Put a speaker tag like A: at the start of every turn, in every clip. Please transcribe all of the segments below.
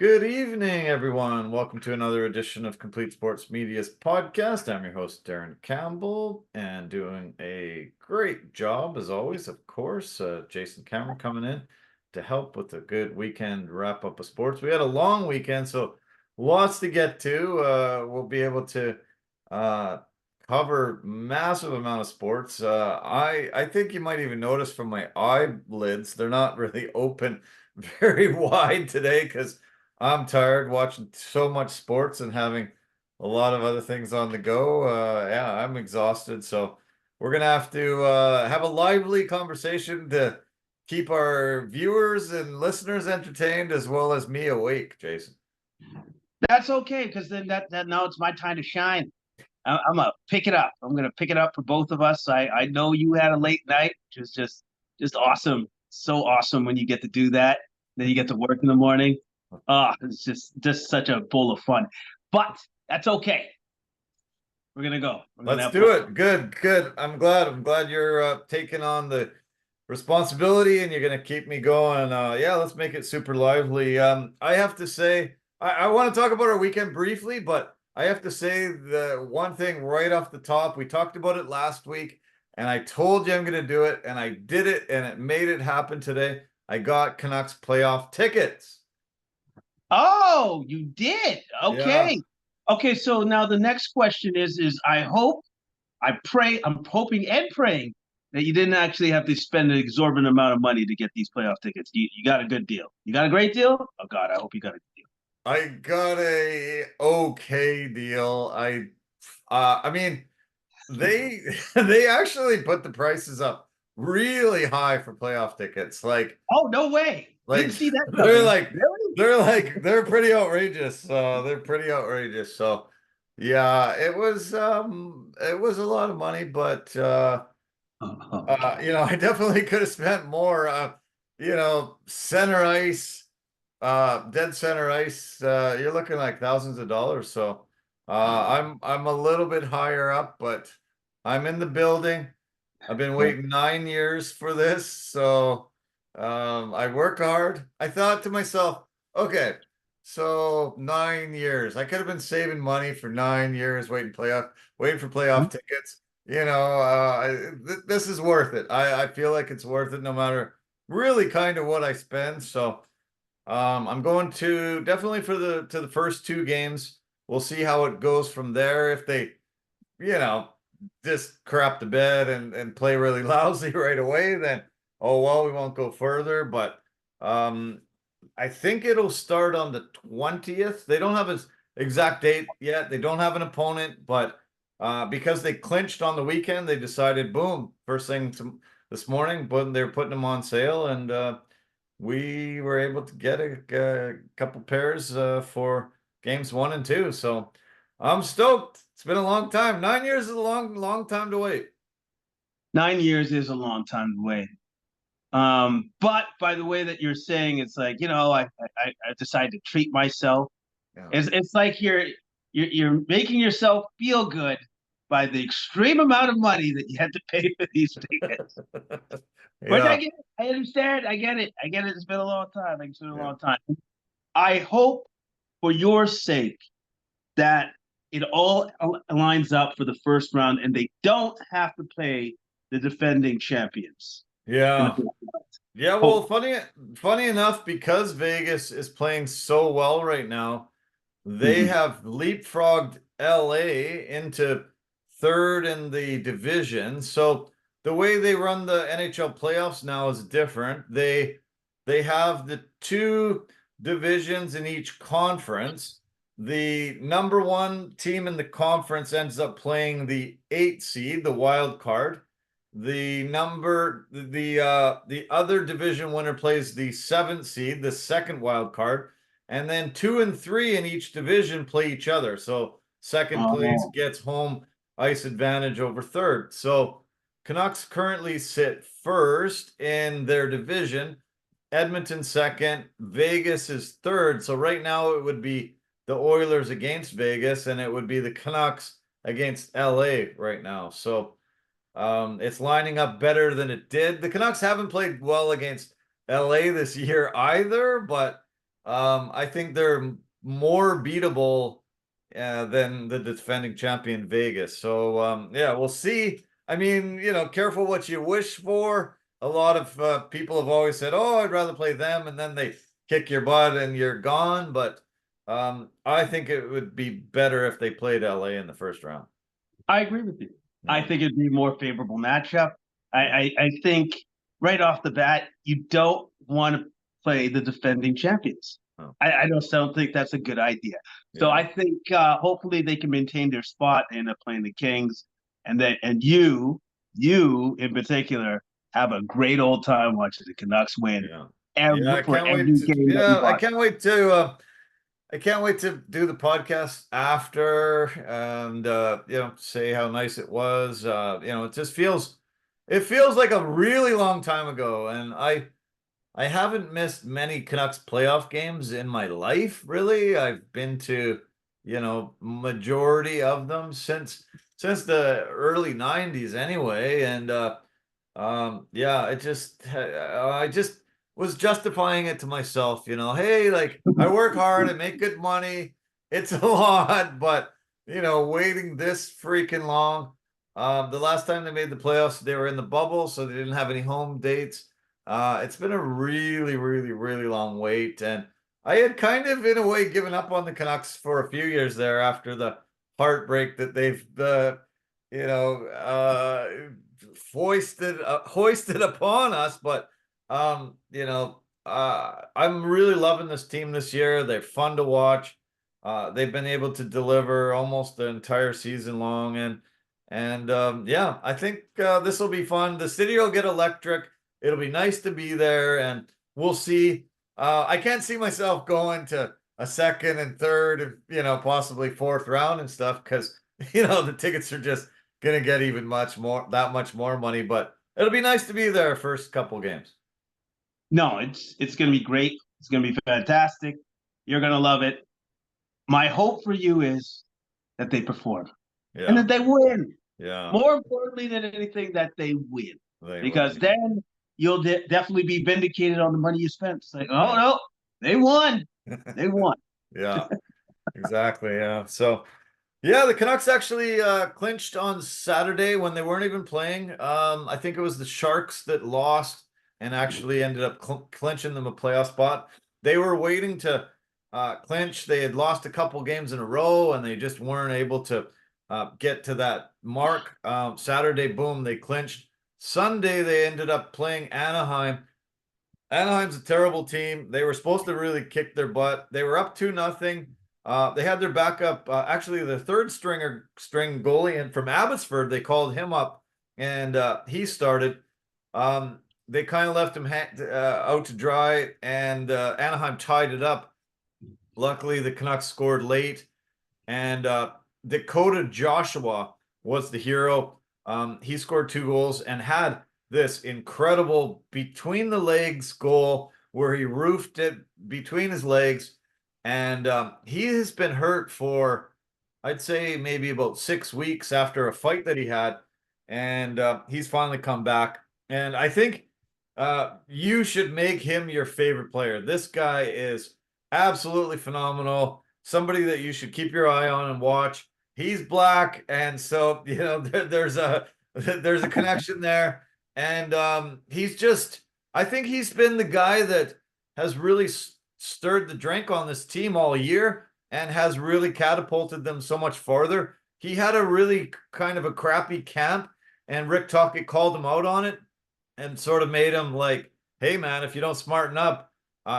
A: Good evening, everyone. Welcome to another edition of Complete Sports Media's podcast. I'm your host, Darren Campbell, and doing a great job, as always, of course. Jason Cameron coming in to help with a good weekend wrap up of sports. We had a long weekend, so lots to get to. We'll be able to uh, cover massive amount of sports. I think you might even notice from my eyelids, they're not really open very wide today because I'm tired watching so much sports and having a lot of other things on the go. Yeah, I'm exhausted. So we're gonna have to have a lively conversation to keep our viewers and listeners entertained as well as me awake, Jason.
B: That's okay, because then that now it's my time to shine. I'm gonna pick it up. I'm gonna pick it up for both of us. I know you had a late night, which is just awesome. So awesome when you get to do that. Then you get to work in the morning. It's just such a bowl of fun. But that's okay. We're gonna go. We're gonna
A: Let's
B: have
A: do
B: fun.
A: it. Good, good. I'm glad. I'm glad you're taking on the responsibility and you're gonna keep me going. Yeah, let's make it super lively. I have to say, I want to talk about our weekend briefly, but I have to say the one thing right off the top, we talked about it last week, and I told you I'm gonna do it, and I did it, and it made it happen today. I got Canucks playoff tickets.
B: Oh, you did.
A: Yeah.
B: Okay. Okay, so now the next question is I'm hoping and praying that you didn't actually have to spend an exorbitant amount of money to get these playoff tickets. You got a good deal. You got a great deal? Oh God, I hope you got a good deal.
A: I got a okay deal. I mean, they they actually put the prices up really high for playoff tickets.
B: Oh, no way. Didn't
A: Like
B: see that
A: they're
B: coming.
A: like
B: Really?
A: they're pretty outrageous. They're pretty outrageous. So yeah, it was a lot of money, but I definitely could have spent more. Center ice, dead center ice. You're looking like thousands of dollars. So I'm a little bit higher up, but I'm in the building. I've been waiting 9 years for this, so I work hard. I thought to myself, okay, so 9 years. I could have been saving money for 9 years, waiting for playoff tickets. This is worth it. I feel like it's worth it no matter really kind of what I spend. So I'm going to definitely for the first two games. We'll see how it goes from there. If they, you know, just crap the bed and play really lousy right away, then oh well, we won't go further. But um, I think it'll start on the 20th. They don't have an exact date yet. They don't have an opponent, but because they clinched on the weekend, they decided, boom, first thing this morning, boom, they're putting them on sale, and we were able to get a couple pairs for games one and two. So I'm stoked. It's been a long time. 9 years is a long, long time to wait.
B: 9 years is a long time to wait. But by the way that you're saying, it's like, I decided to treat myself.
A: Yeah.
B: It's like you're making yourself feel good by the extreme amount of money that you had to pay for these tickets. But I
A: Yeah.
B: get it. I understand. I get it. I get it. It's been a long time. It's been a
A: Yeah.
B: long time. I hope for your sake that it all lines up for the first round and they don't have to play the defending champions in the
A: Yeah.
B: first round.
A: Yeah, well,
B: Hope.
A: funny enough, because Vegas is playing so well right now, they
B: Mhm.
A: have leapfrogged LA into third in the division. So the way they run the NHL playoffs now is different. They have the two divisions in each conference. The number one team in the conference ends up playing the eight seed, the wild card. The other division winner plays the seventh seed, the second wild card, and then two and three in each division play each other. So second place
B: Oh,
A: gets home ice advantage over third. So Canucks currently sit first in their division. Edmonton second, Vegas is third. So right now it would be the Oilers against Vegas, and it would be the Canucks against LA right now. So it's lining up better than it did. The Canucks haven't played well against LA this year either, but I think they're more beatable than the defending champion Vegas. So yeah, we'll see. I mean, careful what you wish for. A lot of people have always said, "Oh, I'd rather play them," and then they kick your butt and you're gone. But I think it would be better if they played LA in the first round.
B: I agree with you. I
A: Yeah,
B: think it'd be a more favorable matchup. I,
A: yeah,
B: I think right off the bat, you don't want to play the defending champions.
A: oh,
B: I just don't think that's a good idea. So
A: yeah.
B: I think hopefully they can maintain their spot and end up playing the Kings, and you in particular have a great old time watching the Canucks win
A: Yeah. Yeah,
B: every
A: I
B: for
A: can't wait
B: every
A: to
B: game that you
A: yeah,
B: watch.
A: I can't wait to do the podcast after and say how nice it was. It just feels like a really long time ago and I haven't missed many Canucks playoff games in my life, really. I've been to, majority of them since the early 90s anyway and yeah, I just was justifying it to myself, hey, like I work hard, I make good money. It's a lot, but waiting this freaking long. The last time they made the playoffs, they were in the bubble, so they didn't have any home dates. It's been a really, really, really long wait, and I had kind of, in a way, given up on the Canucks for a few years there after the heartbreak that they've you know, uh, hoisted upon us. But I'm really loving this team this year. They're fun to watch. They've been able to deliver almost the entire season long, and yeah, I think this will be fun. The city will get electric. It'll be nice to be there, and we'll see. I can't see myself going to a second and third, and possibly fourth round and stuff because the tickets are just gonna get even that much more money. But it'll be nice to be there first couple games.
B: No, it's going to be great. It's going to be fantastic. You're going to love it. My hope for you is that they perform and
A: Yeah,
B: that they win.
A: yeah,
B: More importantly than anything, that they win,
A: they
B: because
A: win.
B: then you'll definitely be vindicated on the money you spent. It's like, oh
A: Yeah,
B: no, they won. They won.
A: yeah, exactly. Yeah. So yeah, the Canucks actually clinched on Saturday when they weren't even playing. I think it was the Sharks that lost and actually ended up clinching them a playoff spot. They were waiting to clinch. They had lost a couple games in a row and they just weren't able to get to that mark. Saturday, boom, they clinched. Sunday, they ended up playing Anaheim. Anaheim's a terrible team. They were supposed to really kick their butt. They were up 2-0. They had their backup, actually the third string goalie, and from Abbotsford, they called him up, and he started. They kind of left him out to dry, and Anaheim tied it up. Luckily, the Canucks scored late, and Dakota Joshua was the hero. He scored 2 goals and had this incredible between the legs goal where he roofed it between his legs. And he has been hurt for, I'd say, maybe about 6 weeks after a fight that he had. And he's finally come back. And I think you should make him your favorite player. This guy is absolutely phenomenal. Somebody that you should keep your eye on and watch. He's black, and so there's a there's a connection there. And he's just, I think he's been the guy that has really stirred the drink on this team all year and has really catapulted them so much farther. He had a really kind of a crappy camp, and Rick Tocchet called him out on it and sort of made him like, "Hey, man, if you don't smarten up,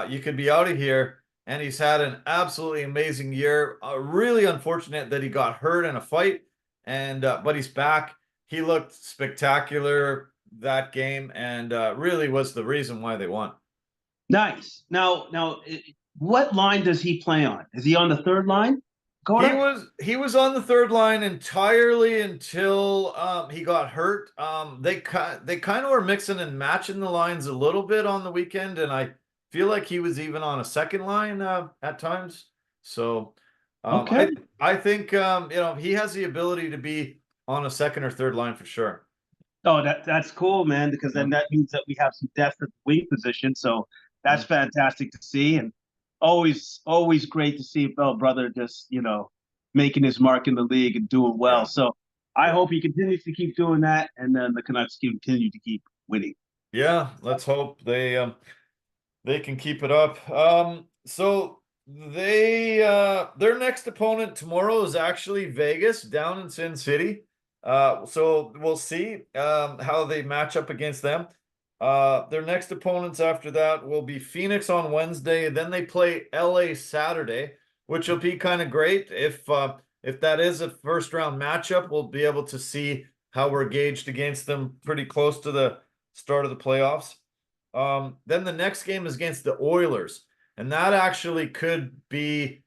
A: you could be out of here." And he's had an absolutely amazing year. Really unfortunate that he got hurt in a fight, and but he's back. He looked spectacular that game, and really was the reason why they won.
B: Nice. Now, what line does he play on? Is he on the third line,
A: He
B: Coda?
A: was he was on the third line entirely until he got hurt. They kind of were mixing and matching the lines a little bit on the weekend, and I feel like he was even on a second line at times. So
B: Okay.
A: I think he has the ability to be on a second or third line for sure.
B: Oh, that's cool, man, because
A: Yeah,
B: then that means that we have some depth at the wing position. So
A: yeah,
B: that's fantastic to see. And always great to see a fellow brother just, making his mark in the league and doing well.
A: Yeah,
B: So I
A: yeah.
B: hope he continues to keep doing that, and then the Canucks continue to keep winning.
A: Yeah, let's hope they can keep it up. So their next opponent tomorrow is actually Vegas down in Sin City. So we'll see how they match up against them. Their next opponents after that will be Phoenix on Wednesday, then they play LA Saturday, which will be kind of great. If that is a first round matchup, we'll be able to see how we're gauged against them pretty close to the start of the playoffs. Then the next game is against the Oilers, and that actually could be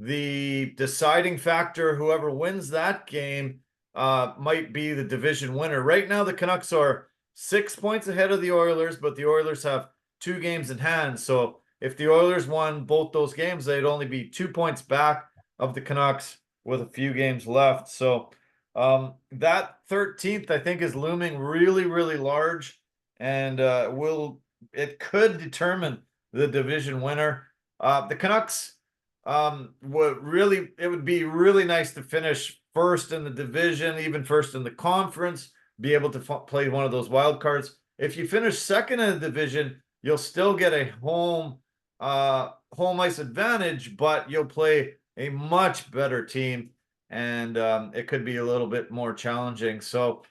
A: the deciding factor. Whoever wins that game might be the division winner. Right now, the Canucks are 6 points ahead of the Oilers, but the Oilers have 2 games in hand. So if the Oilers won both those games, they'd only be 2 points back of the Canucks with a few games left. So that 13th, I think, is looming really, really large, and it could determine the division winner. The Canucks it would be really nice to finish first in the division, even first in the conference, be able to play one of those wild cards. If you finish second in the division, you'll still get a home ice advantage, but you'll play a much better team, and it could be a little bit more challenging. So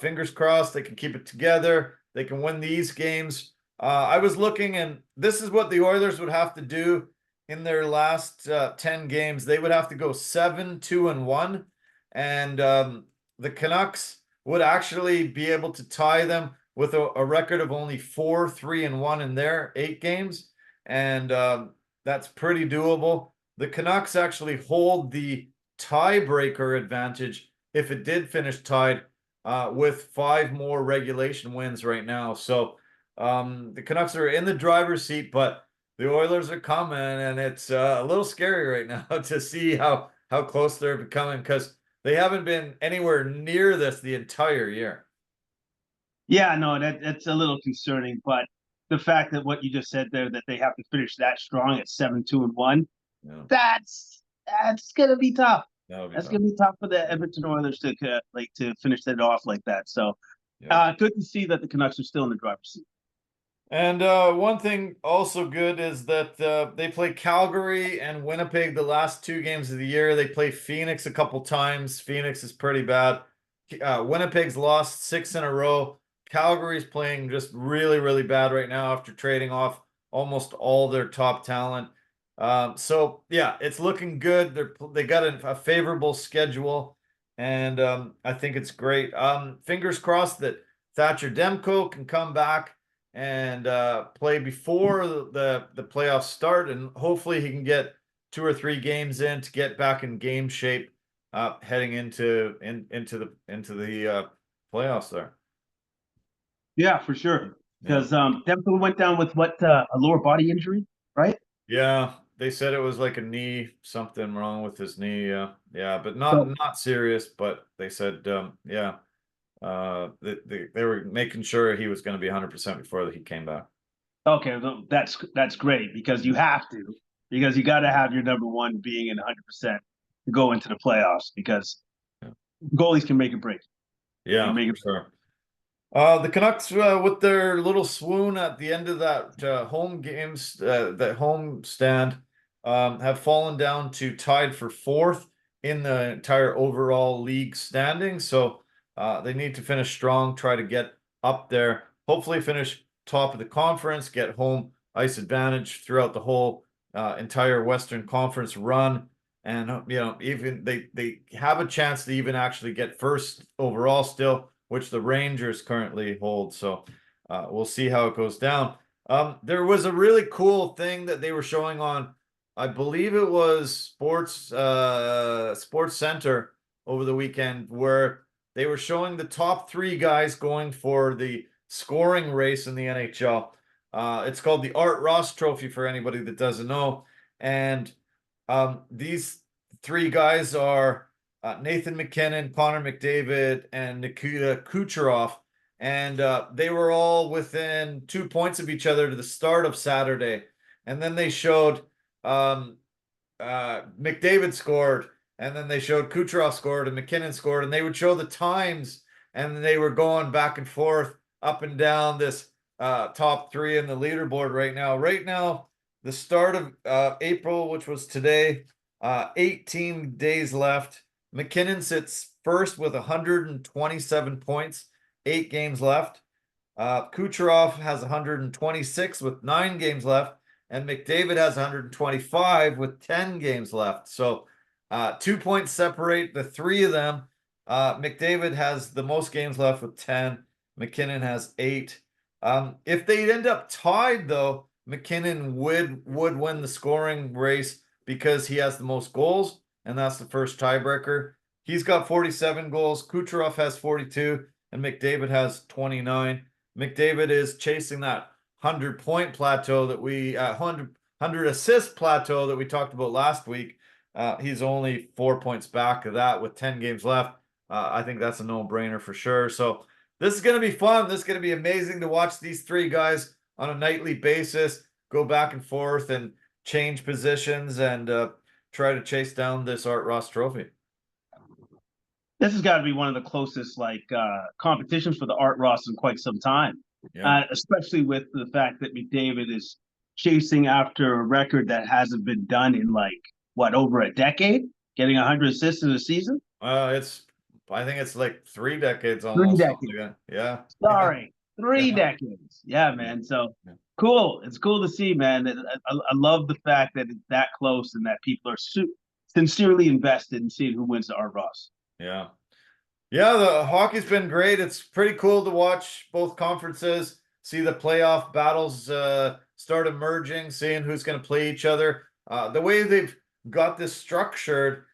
A: fingers crossed they can keep it together. They can win these games. I was looking, and this is what the Oilers would have to do in their last 10 games. They would have to go 7-2-1, and the Canucks would actually be able to tie them with a record of only 4-3-1 in their 8 games, and that's pretty doable. The Canucks actually hold the tiebreaker advantage if it did finish tied with 5 more regulation wins right now. So the Canucks are in the driver's seat, but the Oilers are coming, and it's a little scary right now to see how close they're becoming, because they haven't been anywhere near this the entire year.
B: Yeah, no, that's a little concerning, but the fact that what you just said there, that they have to finish that strong at 7-2-1,
A: Yeah,
B: that's gonna be tough.
A: that'll be
B: That's
A: tough.
B: gonna be tough for the
A: Yeah,
B: Edmonton Oilers to finish that off like that. So
A: yeah.
B: good to see that the Canucks are still in the driver's seat.
A: And one thing also good is that they play Calgary and Winnipeg the last 2 games of the year. They play Phoenix a couple times. Phoenix is pretty bad. Winnipeg's lost 6 in a row. Calgary's playing just really, really bad right now after trading off almost all their top talent. So yeah, it's looking good. They got a favorable schedule, and I think it's great. Fingers crossed that Thatcher Demko can come back and play before the playoffs start, and hopefully he can get 2 or 3 games in to get back in game shape heading into the playoffs there.
B: Yeah, for sure.
A: Yeah.
B: Because Demko went down with a lower body injury, right?
A: Yeah, they said it was like a knee, something wrong with his knee. Yeah, but not
B: So
A: serious. But they said, yeah, they were making sure he was going to be 100% before he came back.
B: okay, well, that's great because you have to, because you got to have your number one being in 100% to go into the playoffs, because
A: Yeah,
B: goalies can make it break. They
A: yeah,
B: make
A: for
B: it.
A: sure. The Canucks, with their little swoon at the end of that home games, that home stand, have fallen down to tied for 4th in the entire overall league standing. So they need to finish strong, try to get up there. Hopefully, finish top of the conference, get home ice advantage throughout the whole entire Western Conference run, and even they have a chance to even actually get first overall still, which the Rangers currently hold. So we'll see how it goes down. There was a really cool thing that they were showing on, I believe it was Sports Center over the weekend, where they were showing the top 3 guys going for the scoring race in the NHL. It's called the Art Ross Trophy for anybody that doesn't know. And these 3 guys are Nathan MacKinnon, Connor McDavid, and Nikita Kucherov. And they were all within 2 points of each other to the start of Saturday. And then they showed McDavid scored, and then they showed Kucherov scored and McKinnon scored, and they would show the times, and they were going back and forth up and down this top three in the leaderboard right now. Right now, the start of April, which was today, 18 days left. McKinnon sits first with 127 points, 8 games left. Kucherov has 126 with 9 games left, and McDavid has 125 with 10 games left. So 2 points separate the three of them. McDavid has the most games left with 10. McKinnon has 8. If they end up tied, though, McKinnon would win the scoring race because he has the most goals, and that's the first tiebreaker. He's got 47 goals. Kucherov has 42, and McDavid has 29. McDavid is chasing that 100-point plateau that we 100 assist plateau that we talked about last week. He's only 4 points back of that with 10 games left. I think that's a no-brainer for sure. So this is going to be fun. This is going to be amazing to watch these three guys on a nightly basis go back and forth and change positions and try to chase down this Art Ross trophy.
B: This has got to be one of the closest competitions for the Art Ross in quite some time.
A: Yeah.
B: Especially with the fact that McDavid is chasing after a record that hasn't been done in over a decade, getting 100 assists in a season.
A: I think it's like 3 decades
B: 3
A: almost.
B: decades.
A: Yeah.
B: Sorry, 3
A: Yeah.
B: decades. Yeah, man. So cool. It's cool to see, man. I love the fact that it's that close and that people are sincerely invested in seeing who wins the Art Ross.
A: Yeah. Yeah, the hockey's been great. It's pretty cool to watch both conferences, see the playoff battles start emerging, seeing who's going to play each other. The way they've got this structured,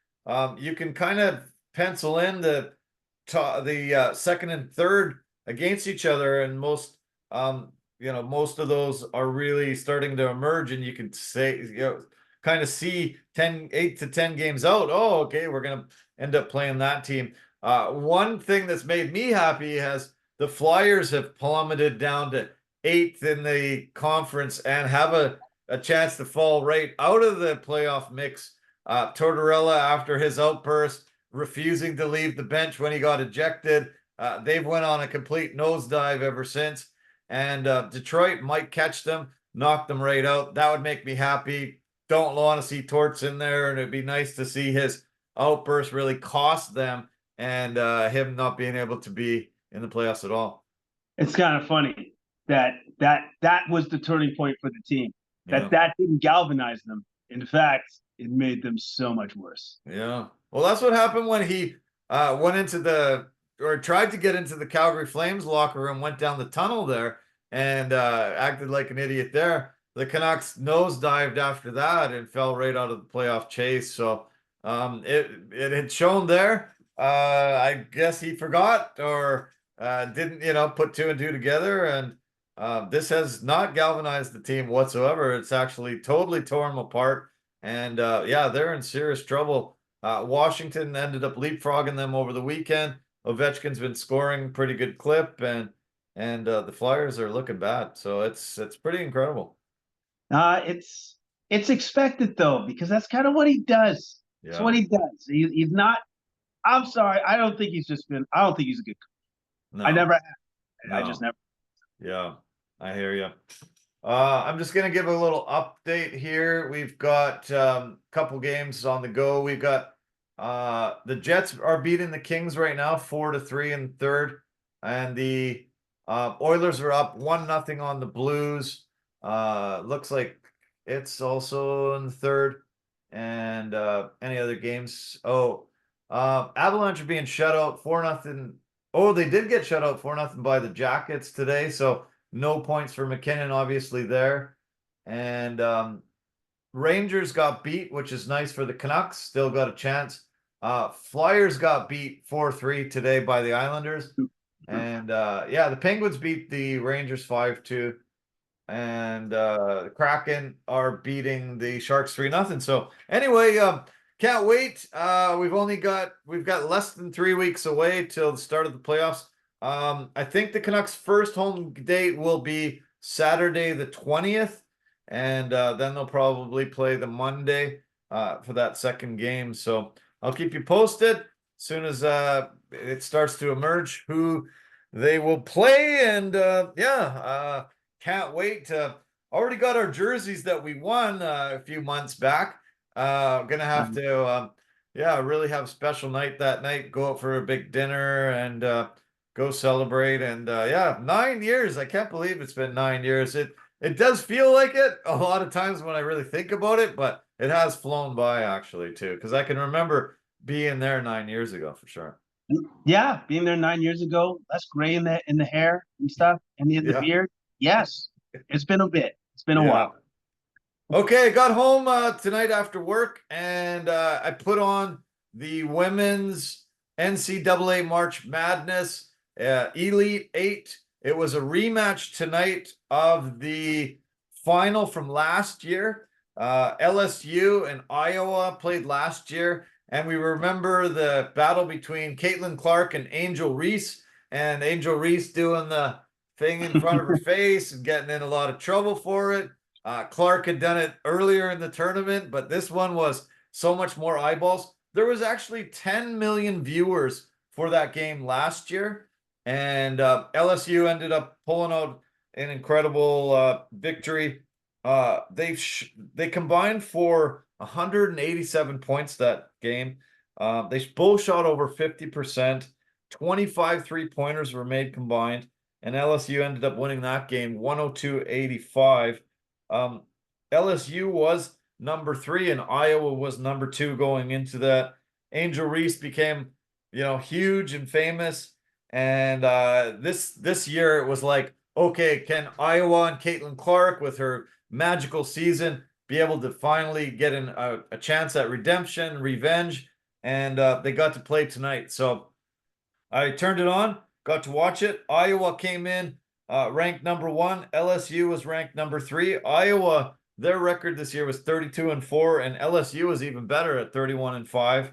A: you can kind of pencil in the second and third against each other, and most most of those are really starting to emerge, and you can kind of see 8 to 10 games out. Oh, okay, we're going to end up playing that team. One thing that's made me happy has the Flyers have plummeted down to 8th in the conference and have a chance to fall right out of the playoff mix. Tortorella, after his outburst, refusing to leave the bench when he got ejected, they've went on a complete nosedive ever since. And Detroit might catch them, knock them right out. That would make me happy. Don't want to see Torts in there, and it'd be nice to see his outburst really cost them and him not being able to be in the playoffs at all.
B: It's kind of funny that was the turning point for the team.
A: Yeah.
B: That didn't galvanize them. In fact, it made them so much worse.
A: Yeah. Well, that's what happened when he went into tried to get into the Calgary Flames locker room, went down the tunnel there, and acted like an idiot there. The Canucks nosedived after that and fell right out of the playoff chase. So it had shown there. I guess he forgot or didn't, put 2 and 2 together. And this has not galvanized the team whatsoever. It's actually totally torn them apart. And they're in serious trouble. Washington ended up leapfrogging them over the weekend. Ovechkin's been scoring pretty good clip, and the Flyers are looking bad. So it's pretty incredible.
B: It's expected though, because that's kind of what he does.
A: Yeah.
B: That's what he does. He's not. I'm sorry. I don't think he's I don't think he's a good coach.
A: No.
B: I never have.
A: No.
B: I just never.
A: Yeah, I hear you. I'm just gonna give a little update here. We've got a couple games on the go. We've got the Jets are beating the Kings right now, 4-3 in third, and the Oilers are up 1-0 on the Blues. Looks like it's also in the third. And any other games? Avalanche are being shut out 4-0. Oh, they did get shut out 4-0 by the Jackets today, so no points for McKinnon, obviously, there. And Rangers got beat, which is nice for the Canucks. Still got a chance. Flyers got beat 4-3 today by the Islanders. And the Penguins beat the Rangers 5-2. And the Kraken are beating the Sharks 3-0. So anyway, can't wait. We've got less than 3 weeks away till the start of the playoffs. I think the Canucks' first home date will be Saturday the 20th. and then they'll probably play the Monday for that second game. So I'll keep you posted as soon as it starts to emerge who they will play, and can't wait to. Already got our jerseys that we won a few months back. Gonna have to, really have a special night that night. Go out for a big dinner and go celebrate. And 9 years. I can't believe it's been 9 years. It does feel like it a lot of times when I really think about it, but it has flown by actually too, because I can remember being there 9 years ago for sure.
B: Yeah, being there 9 years ago, less gray in the hair and stuff, and the
A: Yeah,
B: beard. Yes, it's been a bit. It's been a
A: yeah.
B: while.
A: Okay, got home tonight after work, and I put on the women's NCAA March Madness Elite Eight. It was a rematch tonight of the final from last year. LSU and Iowa played last year, and we remember the battle between Caitlin Clark and Angel Reese, and Angel Reese doing the thing in front of her face and getting in a lot of trouble for it. Clark had done it earlier in the tournament, but this one was so much more eyeballs. There was actually 10 million viewers for that game last year, and LSU ended up pulling out an incredible victory. They combined for 187 points that game. They both shot over 50%. 25 3-pointers were made combined, and LSU ended up winning that game 102-85. LSU was number 3 and Iowa was number 2 going into that. Angel Reese became, huge and famous. And this year it was like, okay, can Iowa and Caitlin Clark with her magical season be able to finally get a chance at redemption, revenge? And they got to play tonight. So I turned it on, got to watch it. Iowa came in ranked number 1. LSU was ranked number 3. Iowa, their record this year was 32-4, and LSU was even better at 31-5.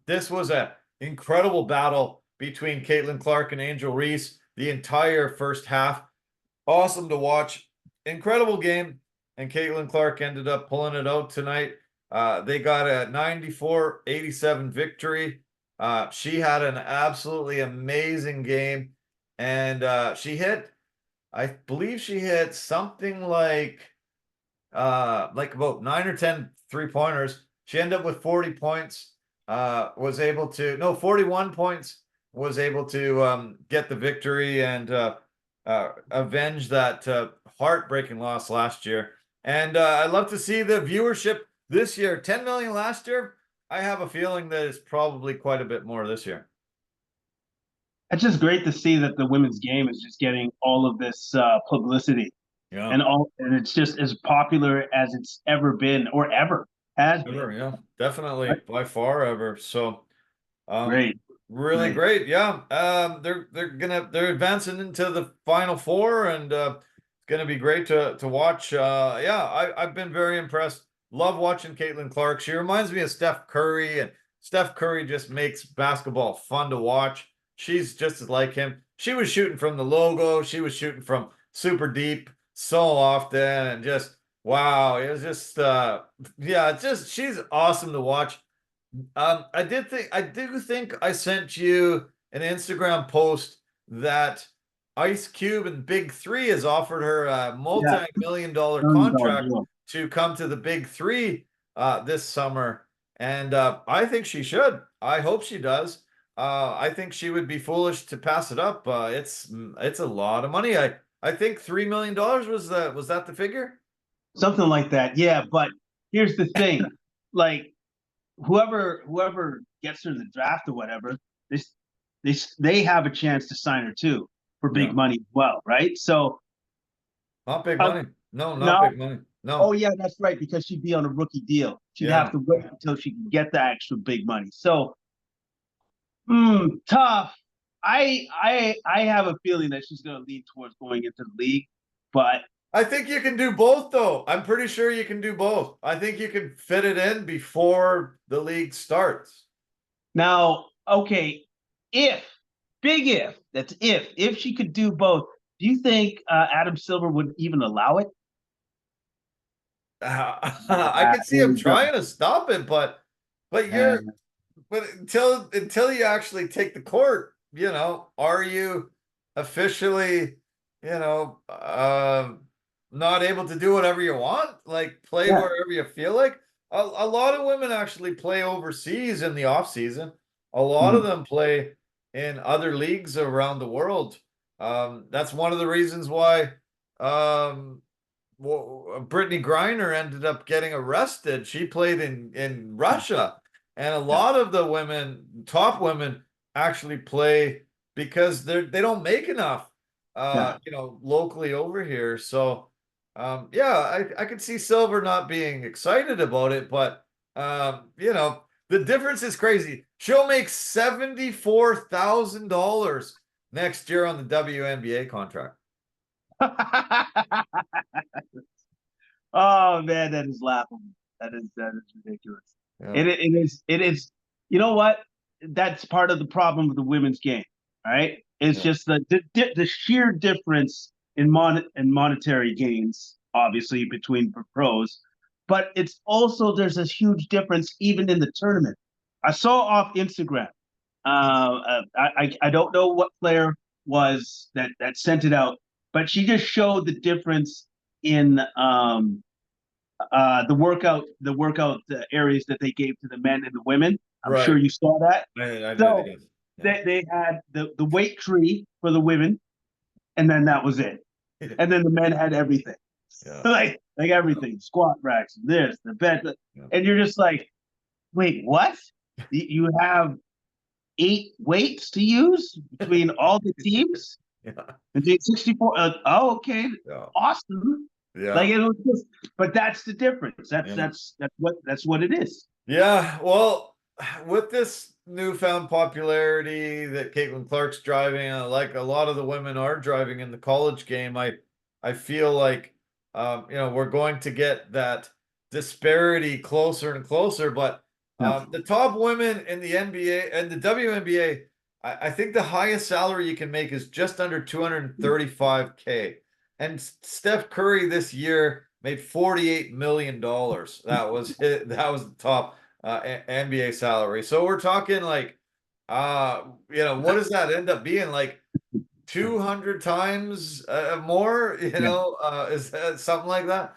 A: This was an incredible battle between Caitlin Clark and Angel Reese the entire first half. Awesome to watch. Incredible game, and Caitlin Clark ended up pulling it out tonight. They got a 94-87 victory. She had an absolutely amazing game, and I believe she hit something like about 9 or 10 3-pointers. She ended up with 40 points. 41 points. Was able to get the victory and avenge that heartbreaking loss last year. And I'd love to see the viewership this year. 10 million last year. I have a feeling that it's probably quite a bit more this year.
B: It's just great to see that the women's game is just getting all of this publicity,
A: Yeah.
B: and it's just as popular as it's ever been or ever has been.
A: Sure, yeah, definitely by far ever. So
B: Great.
A: really great. Yeah. They're advancing into the final four, and it's gonna be great to watch. I've been very impressed. Love watching Caitlin Clark. She reminds me of Steph Curry, and Steph Curry just makes basketball fun to watch. She's just as like him. She was shooting from the logo, she was shooting from super deep so often, and just wow, it was just she's awesome to watch. I do think I sent you an Instagram post that Ice Cube and Big Three has offered her a multi-million dollar contract to come to the Big Three this summer. And I think she should. I hope she does. I think she would be foolish to pass it up. It's a lot of money. I think $3 million was that the figure?
B: Something like that. Yeah, but here's the thing. Like whoever gets her in the draft or whatever, they have a chance to sign her too for big money as well, right? So
A: not big money. No, not
B: no.
A: big money. No.
B: Oh yeah, that's right, because she'd be on a rookie deal. She'd have to wait until she can get the extra big money. So tough. I have a feeling that she's gonna lean towards going into the league, but
A: I think you can do both, though. I'm pretty sure you can do both. I think you can fit it in before the league starts.
B: now, okay, if she could do both, do you think Adam Silver would even allow it?
A: I could see
B: There
A: him
B: we go.
A: trying to stop it, but you're
B: And
A: but until you actually take the court, are you officially, you know, not able to do whatever you want, like play
B: yeah,
A: wherever you feel like? A lot of women actually play overseas in the off season. A lot of
B: mm,
A: them play in other leagues around the world. That's one of the reasons why um, Brittany Griner ended up getting arrested. She played in Russia, and a
B: yeah,
A: lot of the women, top women, actually play because they don't make enough,
B: yeah.
A: locally over here. So, yeah, I could see Silver not being excited about it, but the difference is crazy. She'll make $74,000 next year on the WNBA contract.
B: Oh man, that is laughable. That is ridiculous.
A: Yeah,
B: It is. You know what? That's part of the problem with the women's game. All right, it's
A: yeah,
B: just the sheer difference in monetary gains, obviously between pros, but it's also there's this huge difference even in the tournament. I saw off Instagram. I don't know what player was that sent it out, but she just showed the difference in the workout areas that they gave to the men and the women. I'm sure
A: right.
B: you saw that.
A: I did,
B: So
A: yes. Yeah.
B: they had the weight tree for the women, and then that was it. And then the men had everything,
A: Yeah.
B: like
A: Yeah.
B: everything, squat racks, this, the bed,
A: Yeah.
B: and you're just like, wait, what? You have 8 weights to use between all the teams?
A: Yeah.
B: And do 64. Oh, okay,
A: Yeah.
B: awesome. Like
A: Yeah.
B: it was just, but that's the difference. That's
A: Yeah.
B: that's that's what it is.
A: Yeah. Well, with this newfound popularity that Caitlin Clark's driving, like a lot of the women are driving in the college game, I feel like we're going to get that disparity closer and closer. But
B: Yeah.
A: the top women in the NBA and the WNBA, I think the highest salary you can make is just under 235K. And Steph Curry this year made $48 million. That was the top NBA salary. So we're talking like what does that end up being like 200 times more,
B: Yeah.
A: is that something like that?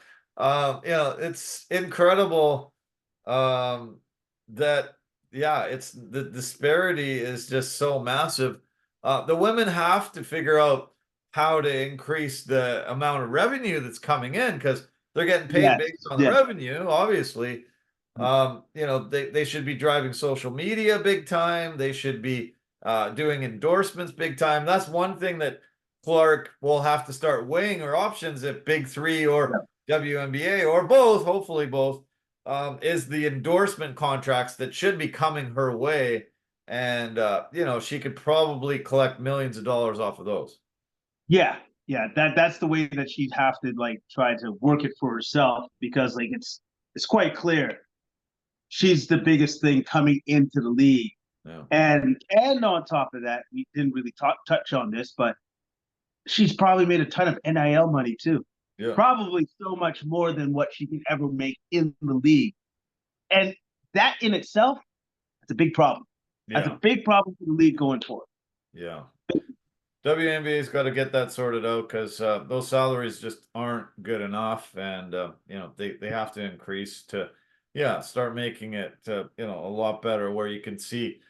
A: It's incredible that yeah, it's the disparity is just so massive. The women have to figure out how to increase the amount of revenue that's coming in because they're getting paid
B: Yes.
A: based on the
B: Yes.
A: revenue, obviously. They should be driving social media big time. They should be doing endorsements big time. That's one thing that Clark will have to start weighing her options at Big Three
B: Yeah.
A: or WNBA or both, hopefully both, is the endorsement contracts that should be coming her way. And, she could probably collect millions of dollars off of those.
B: Yeah. Yeah. That's the way that she'd have to like try to work it for herself because like it's quite clear she's the biggest thing coming into the league.
A: Yeah.
B: And on top of that, we didn't really touch on this, but she's probably made a ton of NIL money too.
A: Yeah.
B: Probably so much more than what she could ever make in the league. And that in itself, that's a big problem. That's a
A: Yeah.
B: big problem for the league going forward.
A: Yeah. WNBA's got to get that sorted out because those salaries just aren't good enough, and they have to increase to, yeah, start making it a lot better where you can see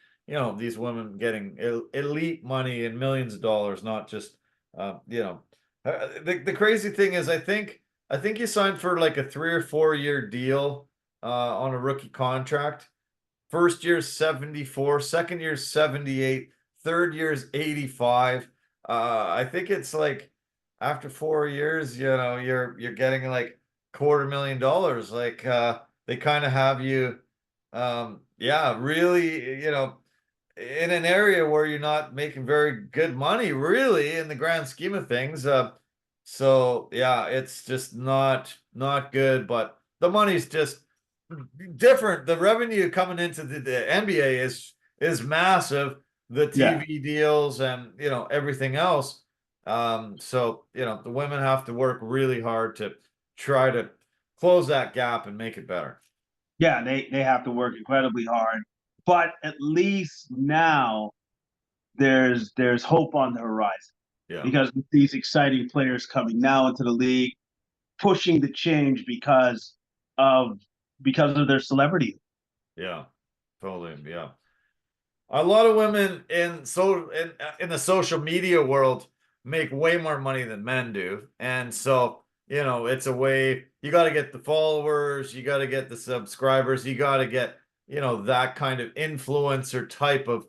A: these women getting elite money and millions of dollars, not just the crazy thing is I think you signed for like a 3 or 4 year deal on a rookie contract. First year's 74, second year's 78, third year's 85. I think it's like after 4 years, you're getting like $250,000. Like they kind of have you yeah, really, in an area where you're not making very good money, really, in the grand scheme of things. So yeah, it's just not good, but the money's just different. The revenue coming into the NBA is massive. The
B: Yeah.
A: TV deals and everything else. So the women have to work really hard to try to close that gap and make it better.
B: Yeah, they have to work incredibly hard, but at least now there's hope on the horizon
A: Yeah.
B: because with these exciting players coming now into the league, pushing the change of because of their celebrity.
A: Yeah. Totally. Yeah. A lot of women in the social media world make way more money than men do. And so, it's a way you got to get the followers, you got to get the subscribers, you got to get, that kind of influencer type of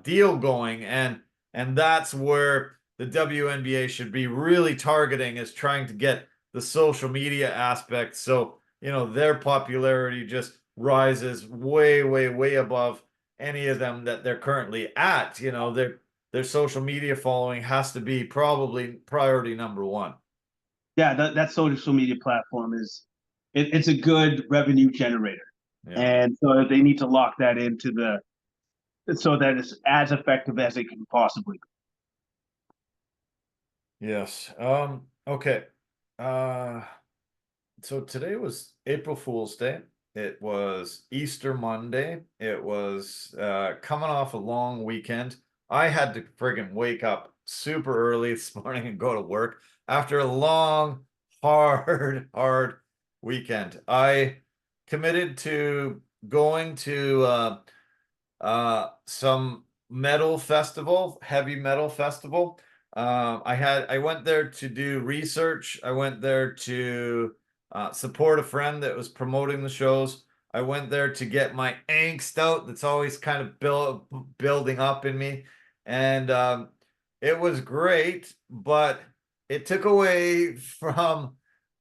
A: deal going. And that's where the WNBA should be really targeting, is trying to get the social media aspect. So, their popularity just rises way, way, way above any of them that they're currently at. Their social media following has to be probably priority number one.
B: Yeah, that social media platform it's a good revenue generator,
A: Yeah.
B: and so they need to lock that into the so that it's as effective as it can possibly
A: Yes. Okay. Uh so today was April Fool's Day. It was Easter Monday. It was coming off a long weekend. I had to friggin' wake up super early this morning and go to work after a long, hard, hard weekend. I committed to going to some metal festival, heavy metal festival. I went there to do research. I went there to support a friend that was promoting the shows. I went there to get my angst out that's always kind of building up in me. And it was great, but it took away from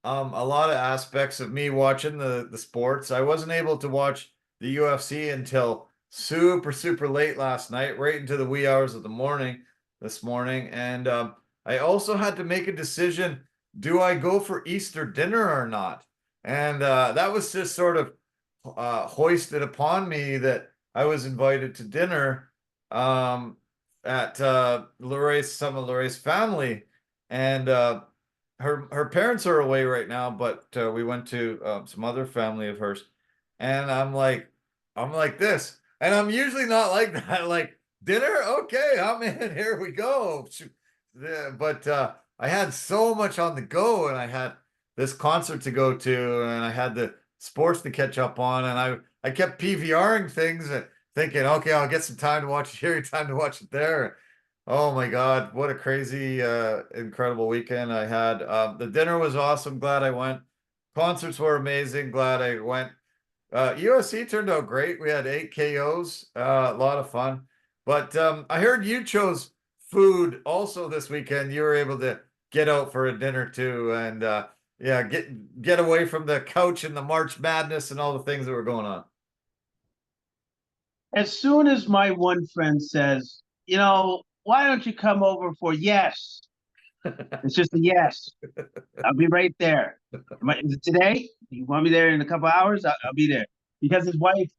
A: a lot of aspects of me watching the sports. I wasn't able to watch the UFC until super, super late last night, right into the wee hours of the morning this morning. And I also had to make a decision. Do I go for Easter dinner or not? And that was just sort of hoisted upon me that I was invited to dinner at some of Lorraine's family. And her parents are away right now, but we went to some other family of hers. And I'm like this. And I'm usually not like that. Like, dinner? Okay, I'm in. Here we go. Yeah, but I had so much on the go, and I had this concert to go to, and I had the sports to catch up on, and I kept PVRing things and thinking, okay, I'll get some time to watch it here, time to watch it there. Oh my God, what a crazy, incredible weekend I had. The dinner was awesome. Glad I went. Concerts were amazing. Glad I went. USC turned out great. We had 8 KOs, a lot of fun. But I heard you chose food also this weekend. You were able to get out for a dinner too, and yeah, get away from the couch and the March Madness and all the things that were going on.
B: As soon as my one friend says, why don't you come over for yes? It's just a yes. I'll be right there. Is it today? You want me there in a couple hours? I'll be there. Because his wife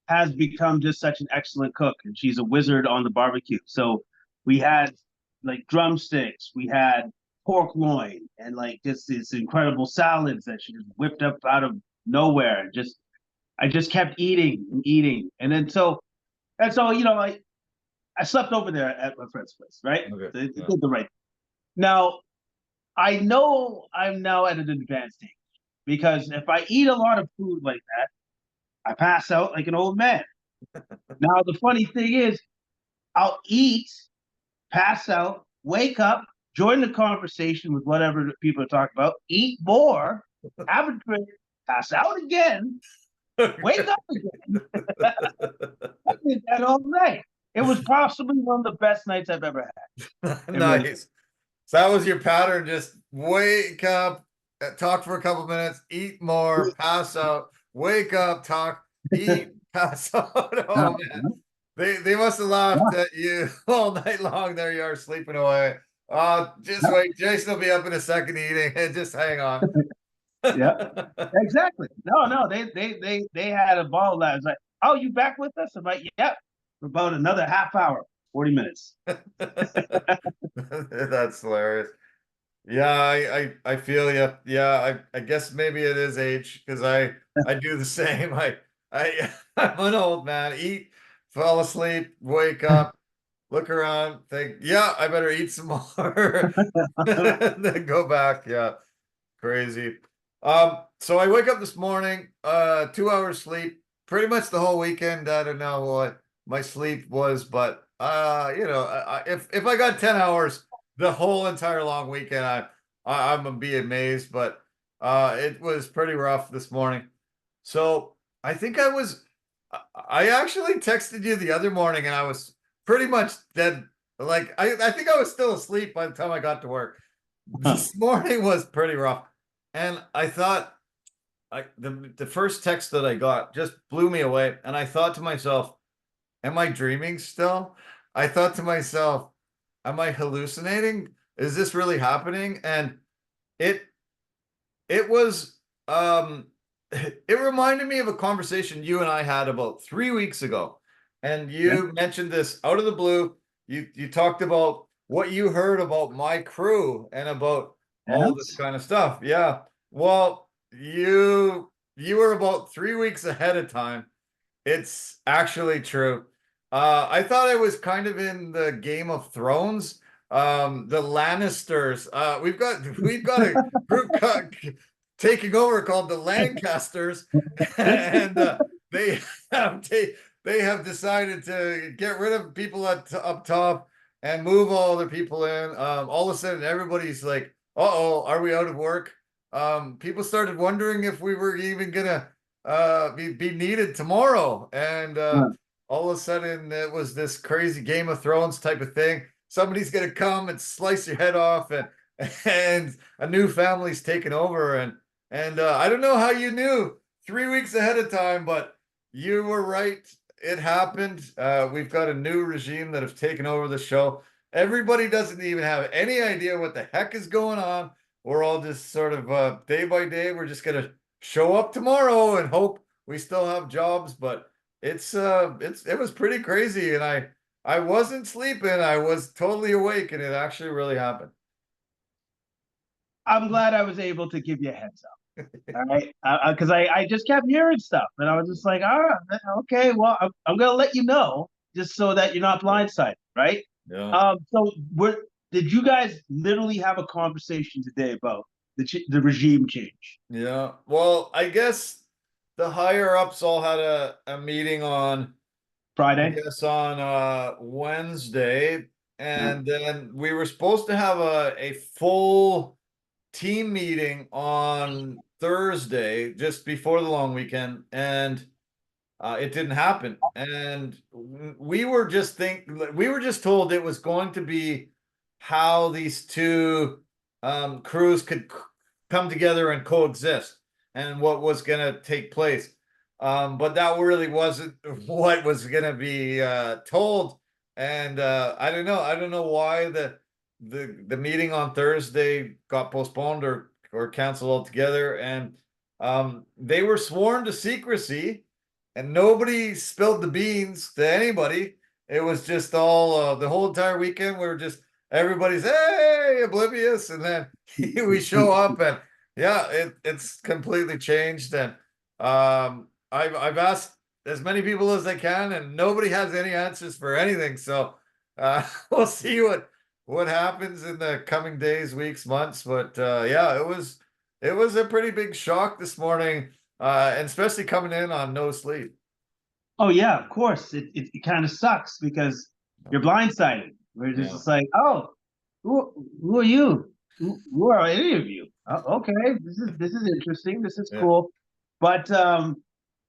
B: has become just such an excellent cook, and she's a wizard on the barbecue. So we had like drumsticks, we had pork loin, and like just these incredible salads that she just whipped up out of nowhere. Just I just kept eating and eating, and then so I slept over there at my friend's place, right?
A: Okay.
B: They
A: Yeah.
B: did the right. Now I know I'm now at an advanced age because if I eat a lot of food like that, I pass out like an old man. Now the funny thing is, I'll eat, pass out, wake up, join the conversation with whatever people are talking about, eat more, have a drink, pass out again, wake up again. I did that all night. It was possibly one of the best nights I've ever had. It really.
A: Nice. So that was your pattern. Just wake up, talk for a couple minutes, eat more, pass out, wake up, talk, eat, pass out. Oh man. They must have laughed
B: Yeah,
A: at you all night long. There you are sleeping away. Just
B: yeah,
A: wait. Jason will be up in a second eating. Just hang on.
B: yeah, exactly. No, they had a ball last night. Oh, you back with us? I'm like, yep, for about another half hour, 40 minutes.
A: That's hilarious. Yeah, I feel you. Yeah, I guess maybe it is age because I do the same. I I'm an old man. Eat, fall asleep, wake up, look around, think, yeah, I better eat some more, and then go back. Yeah, crazy. So I wake up this morning, 2 hours sleep, pretty much the whole weekend. I don't know what my sleep was, but if I got 10 hours the whole entire long weekend, I'm gonna be amazed. But it was pretty rough this morning. So I think I actually texted you the other morning and I was pretty much dead. Like I think I was still asleep by the time I got to work. This morning was pretty rough. And I thought the first text that I got just blew me away. And I thought to myself, am I dreaming still? I thought to myself, am I hallucinating? Is this really happening? And it it was it reminded me of a conversation you and I had about 3 weeks ago. And
B: Yeah.
A: you mentioned this out of the blue. You talked about what you heard about my crew and about all this
B: Yes.
A: kind of stuff. Yeah. Well, you were about 3 weeks ahead of time. It's actually true. I thought I was kind of in the Game of Thrones. The Lannisters. We've got a group taking over called the Lancasters, and they have they have decided to get rid of people up top and move all their people in. All of a sudden, everybody's like, "Uh-oh, are we out of work?" People started wondering if we were even gonna be needed tomorrow. And all of a sudden, it was this crazy Game of Thrones type of thing. Somebody's gonna come and slice your head off, and a new family's taken over. And I don't know how you knew 3 weeks ahead of time, but you were right. It happened. We've got a new regime that have taken over the show. Everybody doesn't even have any idea what the heck is going on. We're all just sort of day by day. We're just gonna show up tomorrow and hope we still have jobs. But it was pretty crazy, and I wasn't sleeping. I was totally awake, and it actually really happened.
B: I'm glad I was able to give you a heads up. All right, because I just kept hearing stuff, and I was just like, all right, okay, well, I'm gonna let you know just so that you're not blindsided, right?
A: Yeah.
B: So did you guys literally have a conversation today about the regime change?
A: Yeah. Well, I guess the higher ups all had a meeting I
B: Friday?
A: guess on Wednesday,
B: Yeah.
A: and then we were supposed to have a full team meeting on Thursday, just before the long weekend, and it didn't happen. And we were just told it was going to be how these two crews could come together and coexist, and what was going to take place. But that really wasn't what was going to be told. And I don't know why the meeting on Thursday got postponed or canceled altogether. And they were sworn to secrecy, and nobody spilled the beans to anybody. It was just all the whole entire weekend. We were just everybody's hey oblivious, and then we show up, and yeah, it's completely changed. And I've asked as many people as I can, and nobody has any answers for anything. So we'll see what happens in the coming days, weeks, months. But yeah, it was a pretty big shock this morning, and especially coming in on no sleep.
B: Oh yeah, of course. It kind of sucks because you're blindsided. We're
A: Yeah,
B: just like, oh, who are you? Who are any of you? Okay, this is interesting. This is
A: yeah,
B: cool. But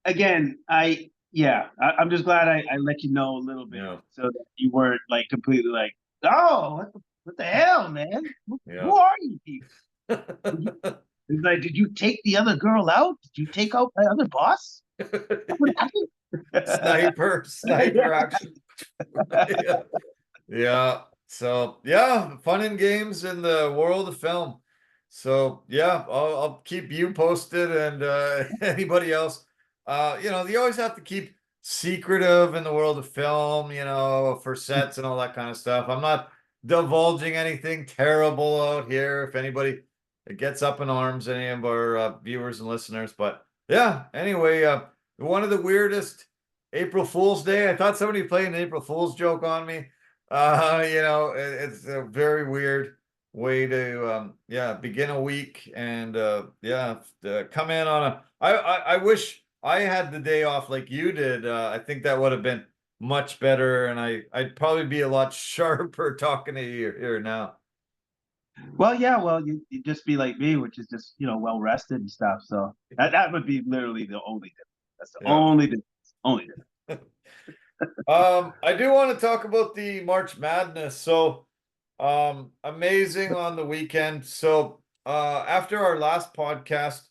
B: again, I'm just glad I let you know a little bit
A: yeah,
B: so that you weren't like completely like, oh, what the hell, man?
A: yeah.
B: Who are you people? Did you, it's like, did you take the other girl out? Did you take out my other boss? What happened?
A: Sniper action. Yeah. Yeah. So yeah, fun and games in the world of film. So yeah, I'll keep you posted, and anybody else. You always have to keep secretive in the world of film, for sets and all that kind of stuff. I'm not divulging anything terrible out here. If anybody gets up in arms, any of our viewers and listeners, but yeah. Anyway, one of the weirdest April Fool's Day. I thought somebody played an April Fool's joke on me. It's a very weird way to yeah, begin a week, and yeah, come in on a I wish I had the day off like you did. I think that would have been much better, and I'd probably be a lot sharper talking to you here now.
B: Well, yeah, well, you just be like me, which is just, well rested and stuff. So that would be literally the only difference. That's the
A: Yeah.
B: only difference. Only difference.
A: I do want to talk about the March Madness. So, amazing on the weekend. So, after our last podcast,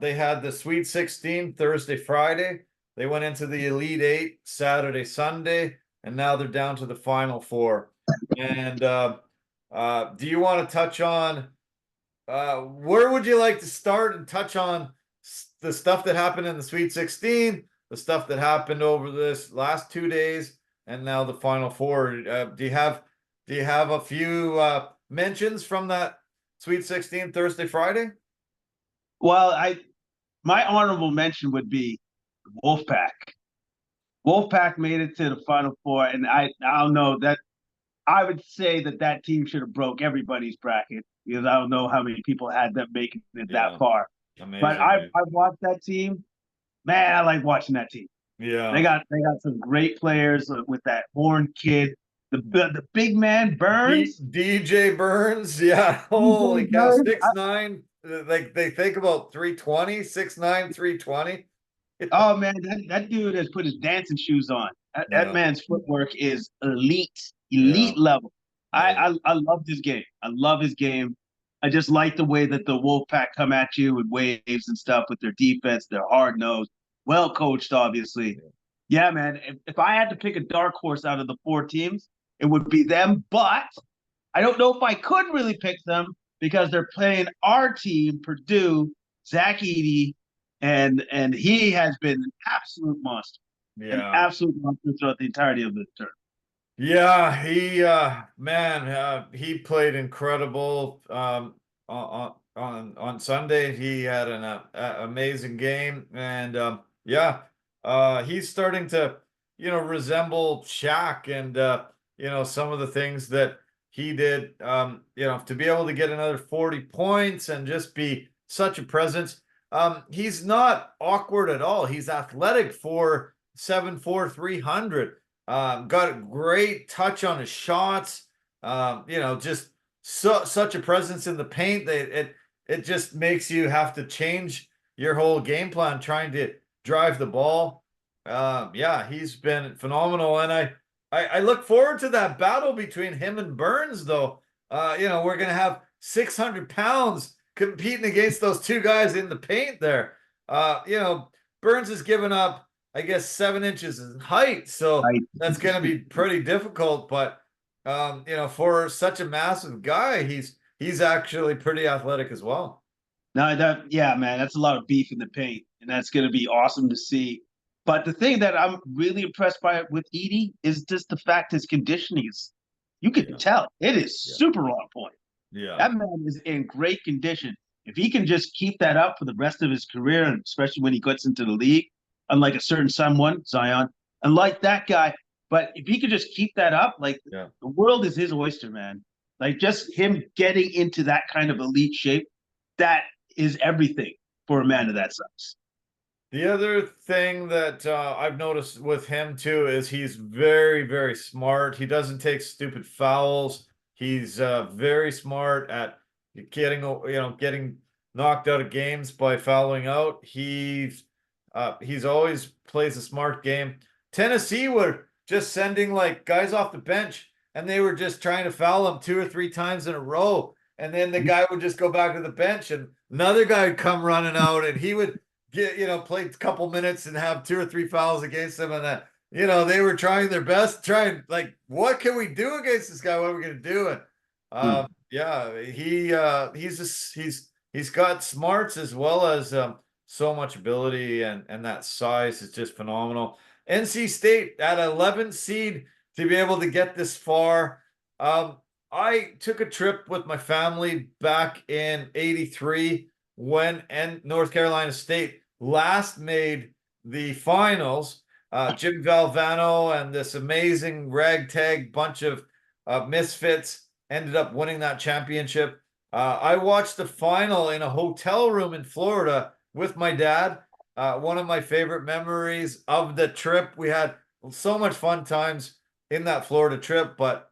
A: they had the Sweet 16 Thursday, Friday. They went into the Elite Eight Saturday, Sunday, and now they're down to the Final Four. And do you want to touch on where would you like to start and touch on the stuff that happened in the Sweet 16, the stuff that happened over this last 2 days, and now the Final Four? Do you have a few mentions from that Sweet 16 Thursday, Friday?
B: Well, my honorable mention would be Wolfpack. Wolfpack made it to the Final Four, and I don't know that I would say that team should have broke everybody's bracket because I don't know how many people had them making it that
A: Yeah,
B: far. But
A: amazing,
B: I
A: dude.
B: watched that team. Man, I like watching that team. They
A: Yeah.
B: got they got some great players with that Horn kid, the big man Burns.
A: DJ Burns, yeah.
B: DJ
A: Holy cow,
B: Burns.
A: 6'9". Like they think about 320, 6'9", 320.
B: Oh man, that dude has put his dancing shoes on. That
A: Yeah,
B: man's footwork is elite,
A: yeah,
B: elite level. I,
A: amazing.
B: I I love this game. I love his game. I just like the way that the Wolfpack come at you with waves and stuff with their defense. They're hard nosed, well coached, obviously. Yeah, man. If I had to pick a dark horse out of the four teams, it would be them. But I don't know if I could really pick them because they're playing our team, Purdue, Zach Edey, and he has been an
A: Yeah.
B: absolute monster throughout the entirety of the term.
A: Yeah, he man, he played incredible on Sunday. He had an amazing game, and yeah, he's starting to resemble Shaq, and some of the things that he did, to be able to get another 40 points and just be such a presence. He's not awkward at all. He's athletic for 7'4", 300. Got a great touch on his shots. Just such a presence in the paint that it just makes you have to change your whole game plan trying to drive the ball. Yeah, he's been phenomenal, and I look forward to that battle between him and Burns. Though, we're gonna have 600 pounds competing against those two guys in the paint there. Burns has given up, I guess, 7 inches in height, so
B: Right.
A: that's going to be pretty difficult. But for such a massive guy, he's actually pretty athletic as well.
B: No, yeah, man, that's a lot of beef in the paint, and that's going to be awesome to see. But the thing that I'm really impressed by with Edie is just the fact his conditioning is, you can
A: Yeah,
B: tell it is
A: yeah,
B: super on point.
A: yeah,
B: That man is in great condition. If he can just keep that up for the rest of his career, and especially when he gets into the league, unlike a certain someone, Zion, unlike that guy, but if he could just keep that up, like
A: yeah.
B: the world is his oyster, man. Like just him getting into that kind of elite shape, that is everything for a man of that size.
A: The other thing that I've noticed with him too is he's very, very smart. He doesn't take stupid fouls. He's very smart at getting knocked out of games by fouling out. He's always plays a smart game. Tennessee were just sending like guys off the bench, and they were just trying to foul him 2 or 3 times in a row. And then the guy would just go back to the bench, and another guy would come running out, and he would play a couple minutes and have 2 or 3 fouls against him, and then they were trying their best, trying like, what can we do against this guy? What are we going to do? And yeah, he's got smarts as well as so much ability, and that size is just phenomenal. NC State at 11th seed to be able to get this far. Um, I took a trip with my family back in '83 when North Carolina State last made the finals. Jim Valvano and this amazing ragtag bunch of misfits ended up winning that championship. I watched the final in a hotel room in Florida with my dad. One of my favorite memories of the trip. We had so much fun times in that Florida trip, but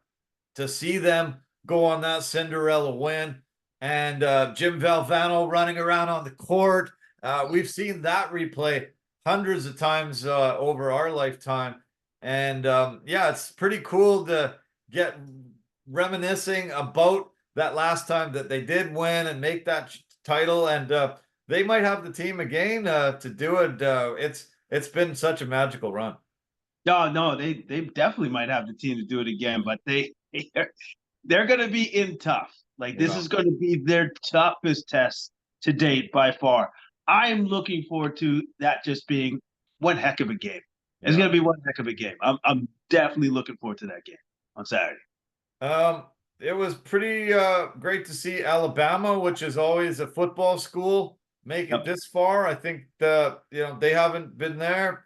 A: to see them go on that Cinderella win and Jim Valvano running around on the court. We've seen that replay hundreds of times over our lifetime. And yeah, it's pretty cool to get reminiscing about that last time that they did win and make that title. And they might have the team again to do it. It's been such a magical run.
B: No, no, they definitely might have the team to do it again, but they're going to be in tough. Like this
A: Yeah.
B: is going to be their toughest test to date by far. I'm looking forward to that just being one heck of a game. It's
A: Yeah.
B: going to be one heck of a game. I'm definitely looking forward to that game on Saturday.
A: Um, it was pretty great to see Alabama, which is always a football school, make it
B: Yep.
A: this far. I think they haven't been there.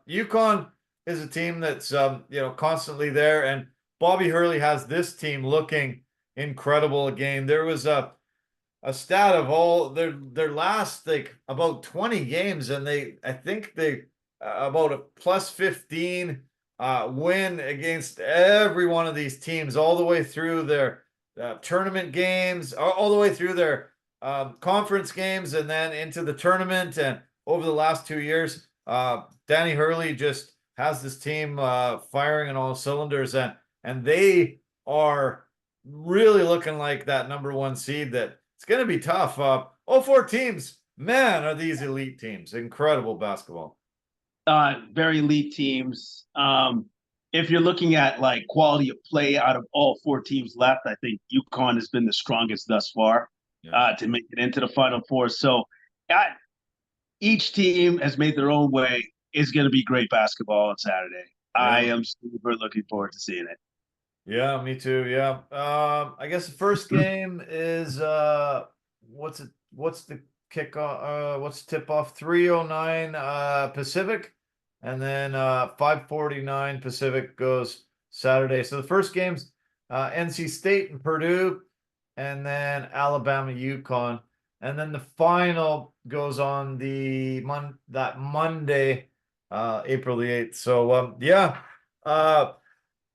A: UConn is a team that's constantly there, and Bobby Hurley has this team looking incredible again. There was a stat of all their last like about 20 games, and I think they about a plus 15 win against every one of these teams all the way through their tournament games, all the way through their conference games, and then into the tournament. And over the last 2 years, Danny Hurley just has this team firing on all cylinders, and they are really looking like that number one seed that it's going to be tough. All four teams, man, are these elite teams. Incredible basketball.
B: Very elite teams. If you're looking at like quality of play out of all four teams left, I think UConn has been the strongest thus far
A: Yeah.
B: to make it into the Final Four. So each team has made their own way. It's going to be great basketball on Saturday. I
A: Yeah.
B: am super looking forward to seeing it.
A: Yeah, me too. Yeah. I guess the first game is what's the kickoff what's tip off 3:09 Pacific, and then 5:49 Pacific goes Saturday. So the first game's NC State and Purdue, and then Alabama UConn. And then the final goes on that Monday, April the 8th. So yeah.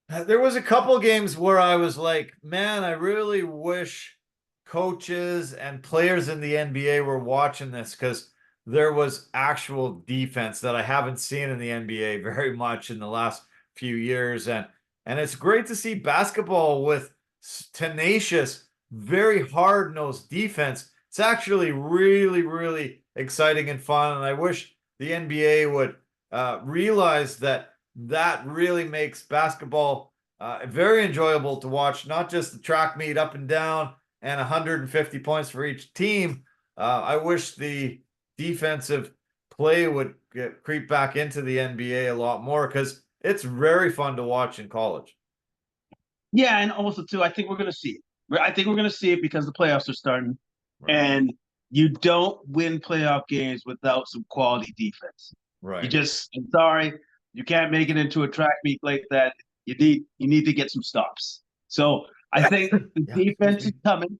A: There was a couple games where I was like, man, I really wish coaches and players in the NBA were watching this, because there was actual defense that I haven't seen in the NBA very much in the last few years. And it's great to see basketball with tenacious, very hard-nosed defense. It's actually really, really exciting and fun. And I wish the NBA would realize that really makes basketball very enjoyable to watch, not just the track meet up and down and 150 points for each team. I wish the defensive play would creep back into the NBA a lot more, because it's very fun to watch in college.
B: Yeah, and also too, I think we're going to see it. I think we're going to see it because the playoffs are starting,
A: Right.
B: and you don't win playoff games without some quality defense. You
A: Right.
B: just, I'm sorry, you can't make it into a track meet like that. You need to get some stops. So I think the
A: Yeah.
B: defense is coming,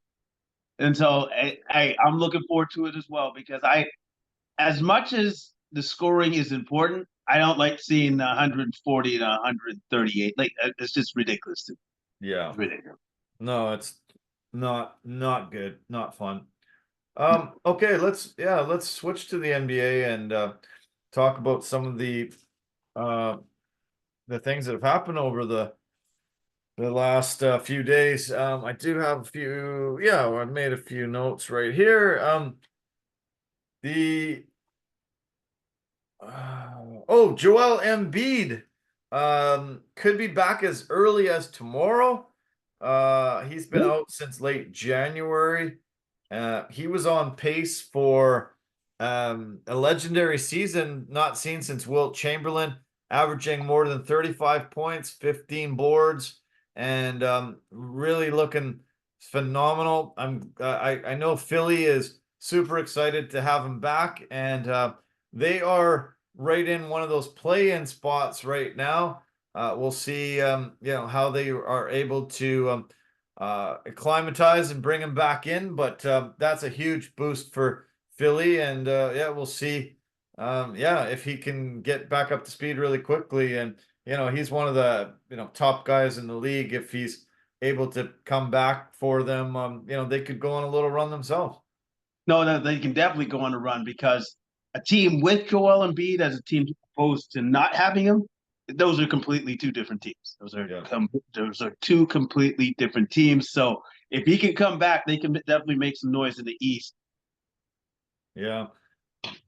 B: and so I'm looking forward to it as well because as much as the scoring is important, I don't like seeing 140 to 138. Like it's just ridiculous to me.
A: Yeah.
B: It's ridiculous.
A: No, it's not good, not fun. Okay, let's switch to the NBA and talk about some of uh the things that have happened over the last few days. I do have a few, yeah, I made a few notes right here. The Joel Embiid could be back as early as tomorrow. He's been out since late January. He was on pace for a legendary season not seen since Wilt Chamberlain, averaging more than 35 points, 15 boards, and really looking phenomenal. I know Philly is super excited to have him back, and they are right in one of those play-in spots right now. We'll see, how they are able to acclimatize and bring him back in, but that's a huge boost for Philly, and yeah, we'll see. If he can get back up to speed really quickly, and he's one of the top guys in the league. If he's able to come back for them, they could go on a little run themselves.
B: No, no, they can definitely go on a run because a team with Joel Embiid as a team opposed to not having him, those are completely two different teams.
A: Yeah.
B: Those are two completely different teams. So if he can come back, they can definitely make some noise in the East.
A: Yeah.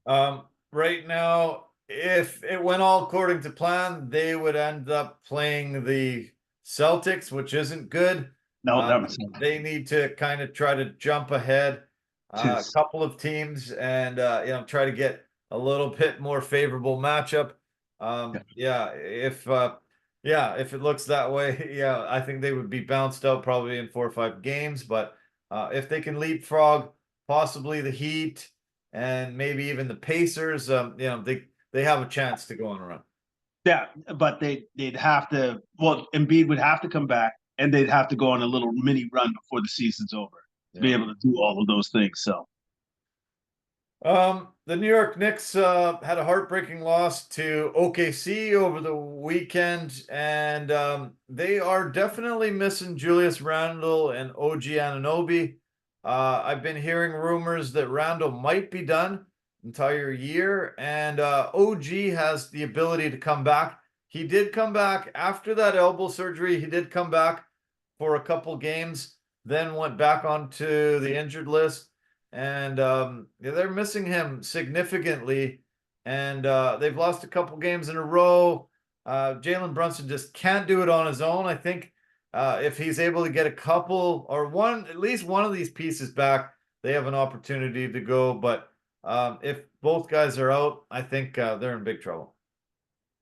A: Right now, if it went all according to plan, they would end up playing the Celtics, which isn't good.
B: No, that was
A: They need to kind of try to jump ahead a
B: just
A: couple of teams and try to get a little bit more favorable matchup. If it looks that way, yeah, I think they would be bounced out probably in 4 or 5 games. But if they can leapfrog possibly the Heat and maybe even the Pacers, they have a chance to go on a run.
B: yeah, but they'd have to. Well, Embiid would have to come back, and they'd have to go on a little mini run before the season's over to be
A: Yeah.
B: able to do all of those things. So
A: The New York Knicks had a heartbreaking loss to OKC over the weekend, and they are definitely missing Julius Randle and OG Anunoby. I've been hearing rumors that Randle might be done entire year, and OG has the ability to come back. He did come back after that elbow surgery. He did come back for a couple games, then went back onto the injured list, and they're missing him significantly, and they've lost a couple games in a row. Jalen Brunson just can't do it on his own. I think if he's able to get a couple or at least one of these pieces back, they have an opportunity to go. But if both guys are out, I think they're in big trouble.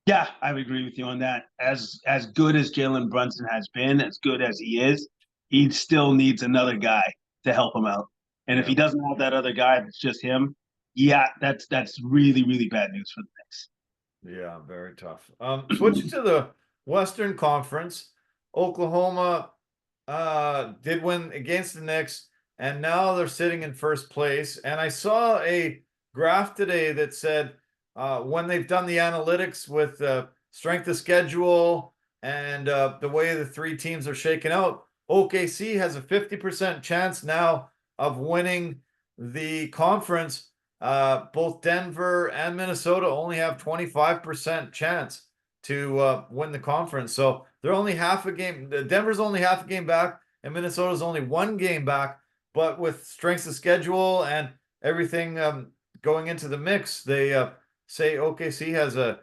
B: yeah, I would agree with you on that. As good as Jalen Brunson has been, as good as he is, he still needs another guy to help him out. And if
A: Yeah.
B: he doesn't have that other guy, if it's just him, yeah, that's really really bad news for the Knicks.
A: Yeah, very tough. Switching to the Western Conference, Oklahoma did win against the Knicks, and now they're sitting in first place. And I saw a graph today that said when they've done the analytics with strength of schedule and the way the three teams are shaken out, OKC has a 50% chance now of winning the conference. Both Denver and Minnesota only have 25% chance to win the conference. So they're only half a game. Denver's only half a game back, and Minnesota's only 1 game back. But with strengths of schedule and everything going into the mix, they say OKC has a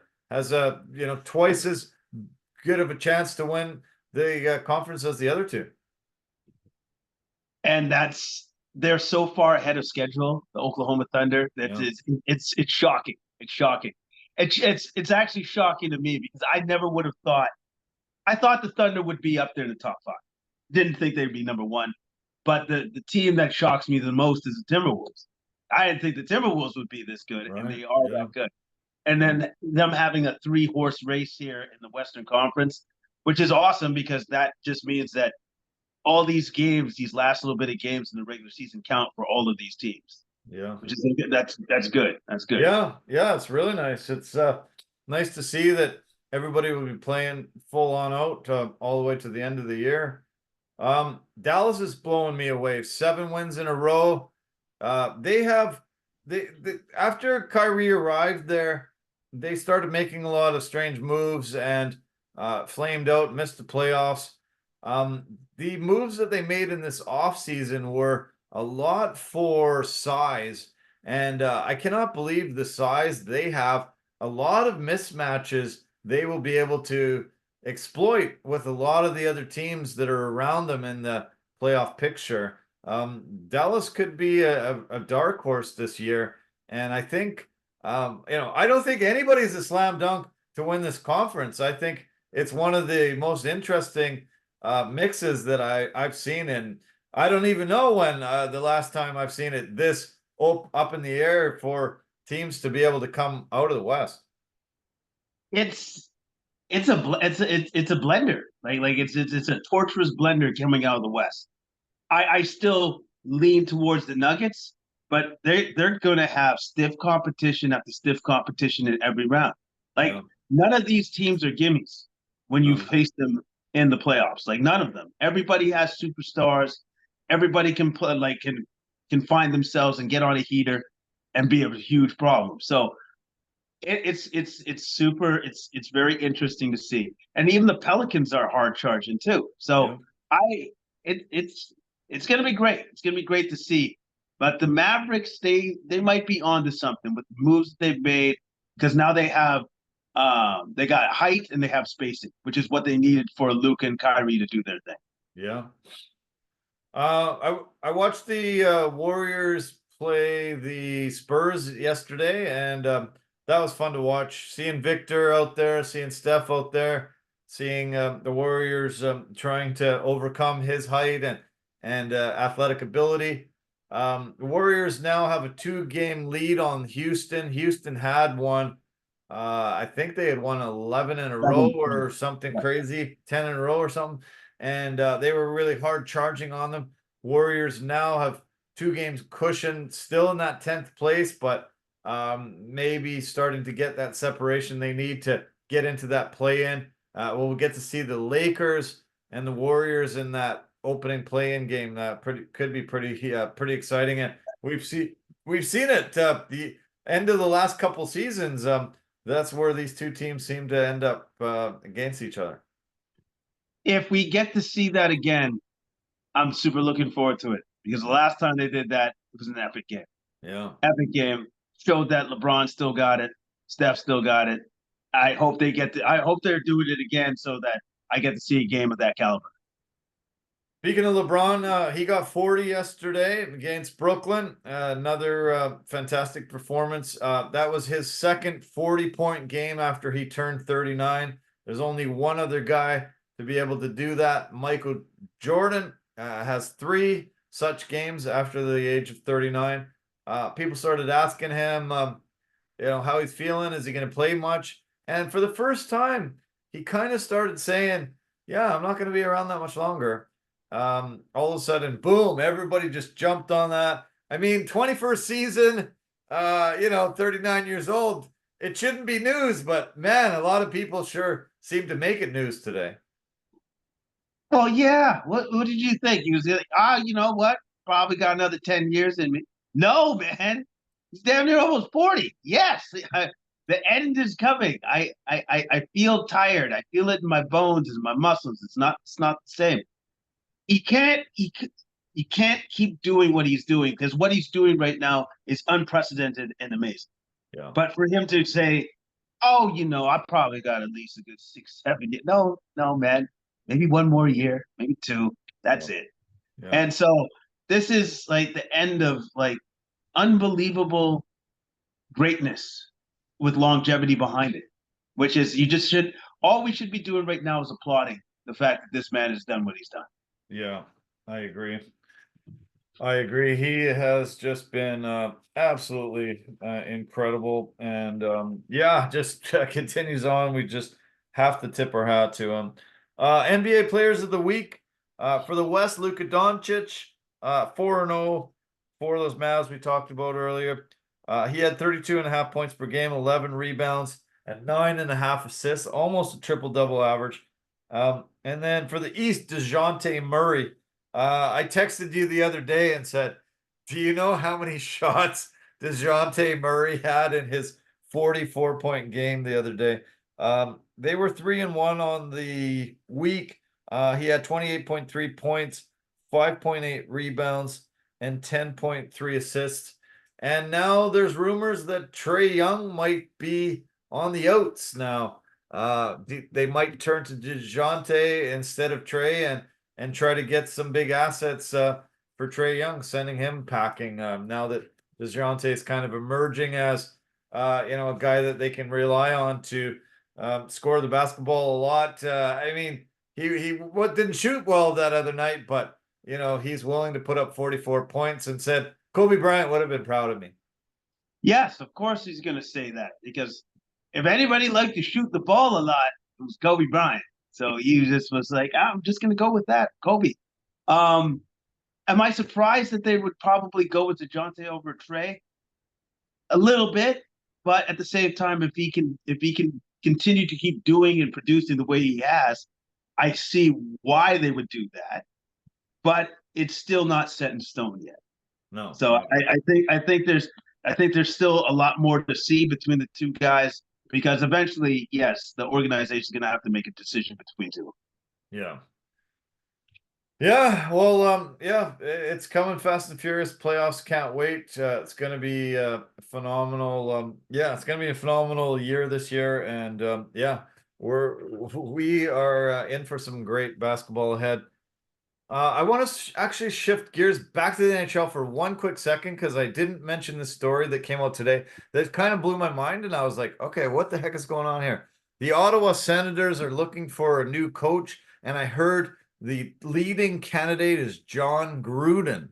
A: twice as good of a chance to win the conference as the other two.
B: And they're so far ahead of schedule, the Oklahoma Thunder, that
A: Yeah.
B: it's shocking. It's shocking. It's actually shocking to me because I never would have thought. I thought the Thunder would be up there in the top five. Didn't think they'd be number one. But the team that shocks me the most is the Timberwolves. I didn't think the Timberwolves would be this good, and
A: Right.
B: they are
A: Yeah.
B: that good. And then them having a 3-horse race here in the Western Conference, which is awesome because that just means that all these games, these last little bit of games in the regular season, count for all of these teams.
A: Yeah.
B: Which is that's good. That's good.
A: Yeah, yeah, it's really nice. It's nice to see that everybody will be playing full on out all the way to the end of the year. Dallas is blowing me away. 7 wins in a row. They have they after Kyrie arrived there, they started making a lot of strange moves and flamed out, missed the playoffs. The moves that they made in this offseason were a lot for size, and I cannot believe the size they have. A lot of mismatches they will be able to exploit with a lot of the other teams that are around them in the playoff picture. Dallas could be a dark horse this year, and I think I don't think anybody's a slam dunk to win this conference. I think it's one of the most interesting mixes that I've seen, and I don't even know when the last time I've seen it this up in the air for teams to be able to come out of the West.
B: It's it's a blender. It's a torturous blender coming out of the West. I still lean towards the Nuggets, but they're going to have stiff competition after stiff competition in every round. Like
A: Yeah,
B: none of these teams are gimmies when you
A: no,
B: face them in the playoffs. Like none of them. Everybody has superstars. Everybody can play, can find themselves and get on a heater and be a huge problem. So it's super. It's very interesting to see, and even the Pelicans are hard charging too.
A: yeah.
B: So I it's going to be great. It's going to be great to see. But the Mavericks, they might be onto something with the moves they've made because now they got height and they have spacing, which is what they needed for Luka and Kyrie to do their thing.
A: Yeah. I watched the Warriors play the Spurs yesterday, and that was fun to watch. Seeing Victor out there, seeing Steph out there, seeing the Warriors trying to overcome his height and athletic ability. The Warriors now have a 2-game lead on Houston. Houston had one. I think they had won 11 in a row or something crazy, 10 in a row or something, and they were really hard charging on them. Warriors now have 2 games cushion, still in that 10th place, but maybe starting to get that separation they need to get into that play-in. We'll get to see the Lakers and the Warriors in that opening play-in game. Could be pretty exciting, and we've seen it the end of the last couple seasons. That's where these two teams seem to end up against each other.
B: If we get to see that again, I'm super looking forward to it because the last time they did that, it was an epic game.
A: Yeah.
B: Epic game. Showed that LeBron still got it. Steph still got it. I hope they're doing it again so that I get to see a game of that caliber.
A: Speaking of LeBron, he got 40 yesterday against Brooklyn. Another fantastic performance. That was his second 40-point game after he turned 39. There's only one other guy to be able to do that. Michael Jordan has 3 such games after the age of 39. People started asking him, how he's feeling. Is he going to play much? And for the first time, he kind of started saying, "Yeah, I'm not going to be around that much longer." All of a sudden, boom, everybody just jumped on that. I mean, 21st season, 39 years old. It shouldn't be news, but man, a lot of people sure seem to make it news today.
B: Oh yeah. What did you think? He was like, you know what? Probably got another 10 years in me. No, man. He's damn near almost 40. Yes. The end is coming. I feel tired. I feel it in my bones and my muscles. It's not the same. He can't keep doing what he's doing because what he's doing right now is unprecedented and amazing.
A: Yeah.
B: But for him to say, "Oh, I probably got at least a good 6, 7 years," no, man, maybe one more year, maybe two. That's
A: Yeah.
B: it.
A: Yeah.
B: And so this is like the end of like unbelievable greatness with longevity behind it, which is you just should all we should be doing right now is applauding the fact that this man has done what he's done.
A: Yeah. I agree. I agree. He has just been absolutely incredible, and just continues on. We just have to tip our hat to him. NBA Players of the Week for the West: Luka Doncic, 4-0 for those Mavs we talked about earlier. He had 32.5 points per game, 11 rebounds, and 9.5 assists, almost a triple-double average. And then for the East, DeJounte Murray. I texted you the other day and said, "Do you know how many shots DeJounte Murray had in his 44-point game the other day?" They were 3-1 on the week. He had 28.3 points, 5.8 rebounds, and 10.3 assists. And now there's rumors that Trae Young might be on the outs now. They might turn to DeJounte instead of Trae and try to get some big assets for Trae Young, sending him packing now that DeJounte is kind of emerging as a guy that they can rely on to score the basketball a lot. I mean, he what didn't shoot well that other night, but he's willing to put up 44 points and said Kobe Bryant would have been proud of me.
B: Yes, of course he's going to say that because if anybody liked to shoot the ball a lot, it was Kobe Bryant. So he just was like, I'm just going to go with that, Kobe. Um, am I surprised that they would probably go with DeJounte over Trey? A little bit, but at the same time, if he can continue to keep doing and producing the way he has, I see why they would do that. But it's still not set in stone yet.
A: No,
B: So
A: no.
B: I think there's still a lot more to see between the two guys because eventually, yes, the organization is going to have to make a decision between two.
A: Yeah. Yeah, well, yeah, it's coming fast and furious. Playoffs can't wait. It's going to be phenomenal. Yeah, it's going to be a phenomenal year this year, and yeah, we are in for some great basketball ahead. I want to actually shift gears back to the NHL for one quick second because I didn't mention the story that came out today that kind of blew my mind, and I was like, okay, what the heck is going on here? The Ottawa Senators are looking for a new coach, and I heard the leading candidate is John Gruden.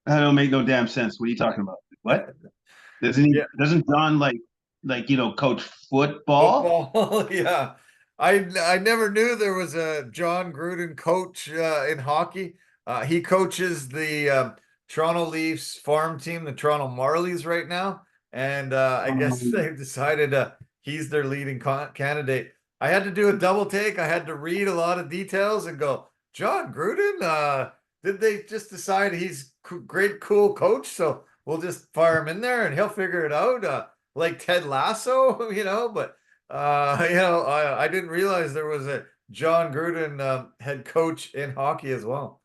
B: That don't make no damn sense. What are you talking about? What? Doesn't he?
A: Yeah,
B: Doesn't John coach football?
A: football. Yeah, I never knew there was a John Gruden coach in hockey. He coaches the Toronto Leafs farm team, the Toronto Marlies, right now, and I guess
B: Um,
A: they've decided he's their leading candidate. I had to do a double take. I had to read a lot of details and go, John Gruden. Did they just decide he's great, cool coach? So we'll just fire him in there and he'll figure it out. Like Ted Lasso, but I didn't realize there was a John Gruden head coach in hockey as well.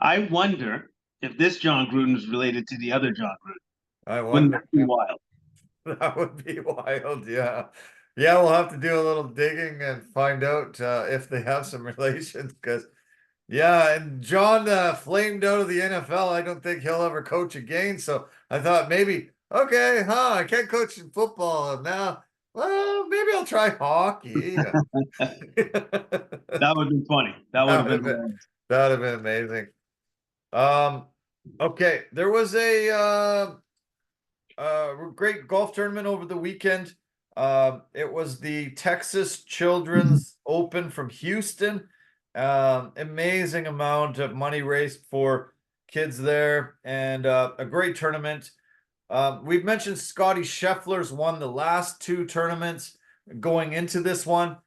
B: I wonder if this John Gruden is related to the other John Gruden.
A: I
B: Wouldn't
A: wonder.
B: that be wild?
A: That would be wild. Yeah. Yeah, we'll have to do a little digging and find out if they have some relations because yeah, and John flamed out of the NFL. I don't think he'll ever coach again. So I thought maybe, okay, I can't coach in football now. Well, maybe I'll try hockey.
B: That would have been funny. That would
A: That
B: have
A: would have
B: been
A: been
B: hilarious.
A: that would have been amazing. Um, okay, there was a great golf tournament over the weekend. It was the Texas Children's Open from Houston. Amazing amount of money raised for kids there, and a great tournament. We've mentioned Scotty Scheffler's won the last two tournaments going into this one.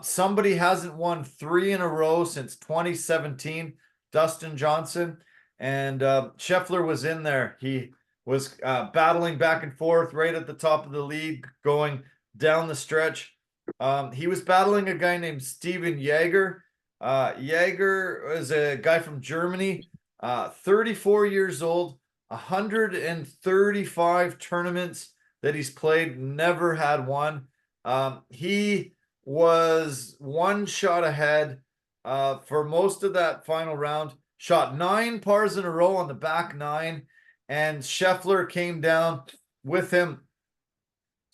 A: Somebody hasn't won three in a row since 2017, Dustin Johnson. And Scheffler was in there. He was battling back and forth right at the top of the league, going down the stretch. He was battling a guy named Steven Jaeger. Jaeger is a guy from Germany, 34 years old, 135 tournaments that he's played, never had one. He was one shot ahead for most of that final round, shot 9 pars in a row on the back nine, and Scheffler came down with him.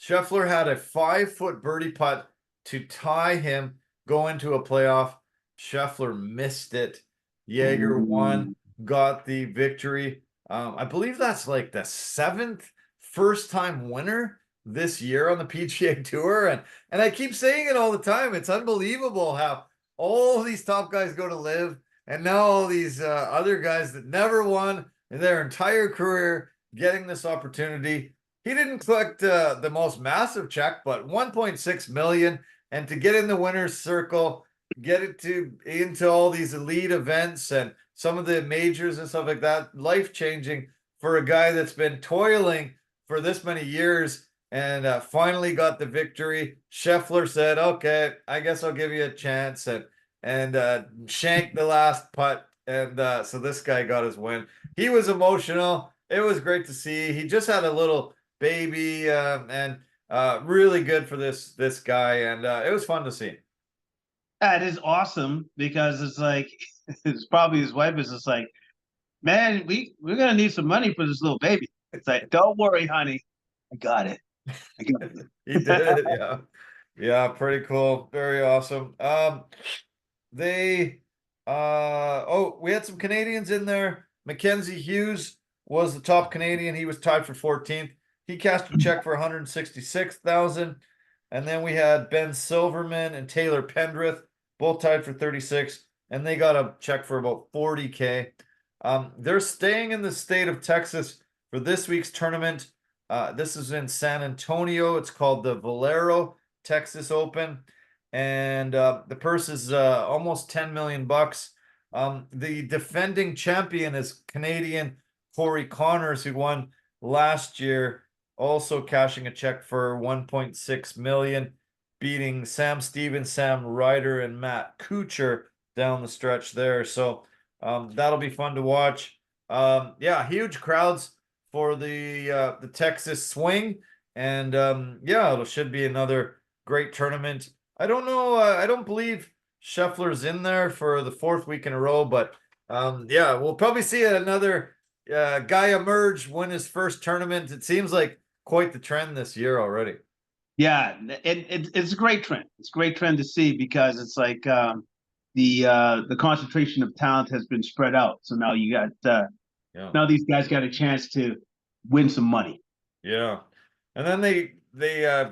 A: Scheffler had a 5-foot birdie putt to tie him, go into a playoff. Scheffler missed it. Jaeger won,
B: Ooh.
A: got the victory. I believe that's like the 7th first-time winner this year on the PGA Tour, and I keep saying it all the time. It's unbelievable how all these top guys go to live, and now all these other guys that never won in their entire career getting this opportunity. He didn't collect the most massive check, but 1.6 million, and to get in the winner's circle, get it into all these elite events and some of the majors and stuff like that, life changing for a guy that's been toiling for this many years and finally got the victory. Scheffler said, "Okay, I guess I'll give you a chance," and shanked the last putt, and so this guy got his win. He was emotional. It was great to see. He just had a little baby, and really good for this guy, and it was fun to see.
B: That is awesome because it's like it's probably his wife is just like, man, we're gonna need some money for this little baby. It's like, don't worry, honey, I got it. I got
A: He
B: it.
A: did, yeah. Yeah, pretty cool. Very awesome. They we had some Canadians in there. Mackenzie Hughes was the top Canadian. He was tied for 14th. He cashed a check for 166,000. And then we had Ben Silverman and Taylor Pendrith, both tied for 36, and they got a check for about 40K. They're staying in the state of Texas for this week's tournament. This is in San Antonio. It's called the Valero Texas Open, and the purse is almost 10 million bucks. The defending champion is Canadian Corey Connors, who won last year, also cashing a check for 1.6 million, beating Sam Stevens, Sam Ryder, and Matt Kuchar down the stretch there. So that'll be fun to watch. Yeah, huge crowds for the Texas swing, and yeah, it should be another great tournament. I don't know. I don't believe Scheffler's in there for the fourth week in a row, but yeah, we'll probably see another guy emerge, win his first tournament. It seems like quite the trend this year already.
B: Yeah, it's a great trend. It's a great trend to see because it's like the concentration of talent has been spread out. So now you got
A: Yeah.
B: now these guys got a chance to win some money.
A: Yeah. And then they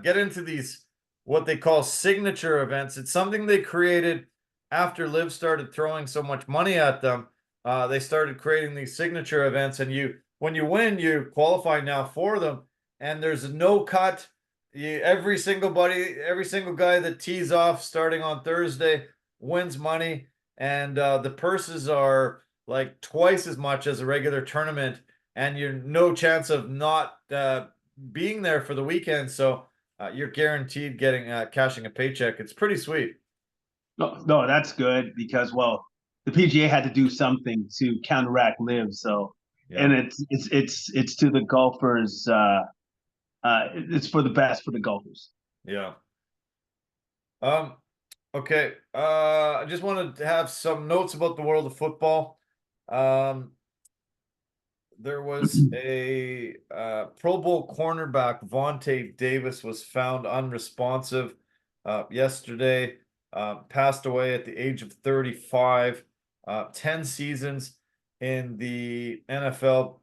A: get into these what they call signature events. It's something they created after Liv started throwing so much money at them. They started creating these signature events, and when you win, you qualify now for them. And there's a no cut. Every single guy that tees off starting on Thursday wins money, and the purses are like twice as much as a regular tournament, and you're no chance of not being there for the weekend. So you're guaranteed getting cashing a paycheck. It's pretty sweet.
B: No, no, that's good because well, the PGA had to do something to counteract Live. So,
A: Yeah,
B: and it's to the golfers. It's for the best for the golfers.
A: yeah. Um, okay. I just wanted to have some notes about the world of football. Um, there was a Pro Bowl cornerback, Vontae Davis, was found unresponsive yesterday. Passed away at the age of 35. 10 seasons in the NFL.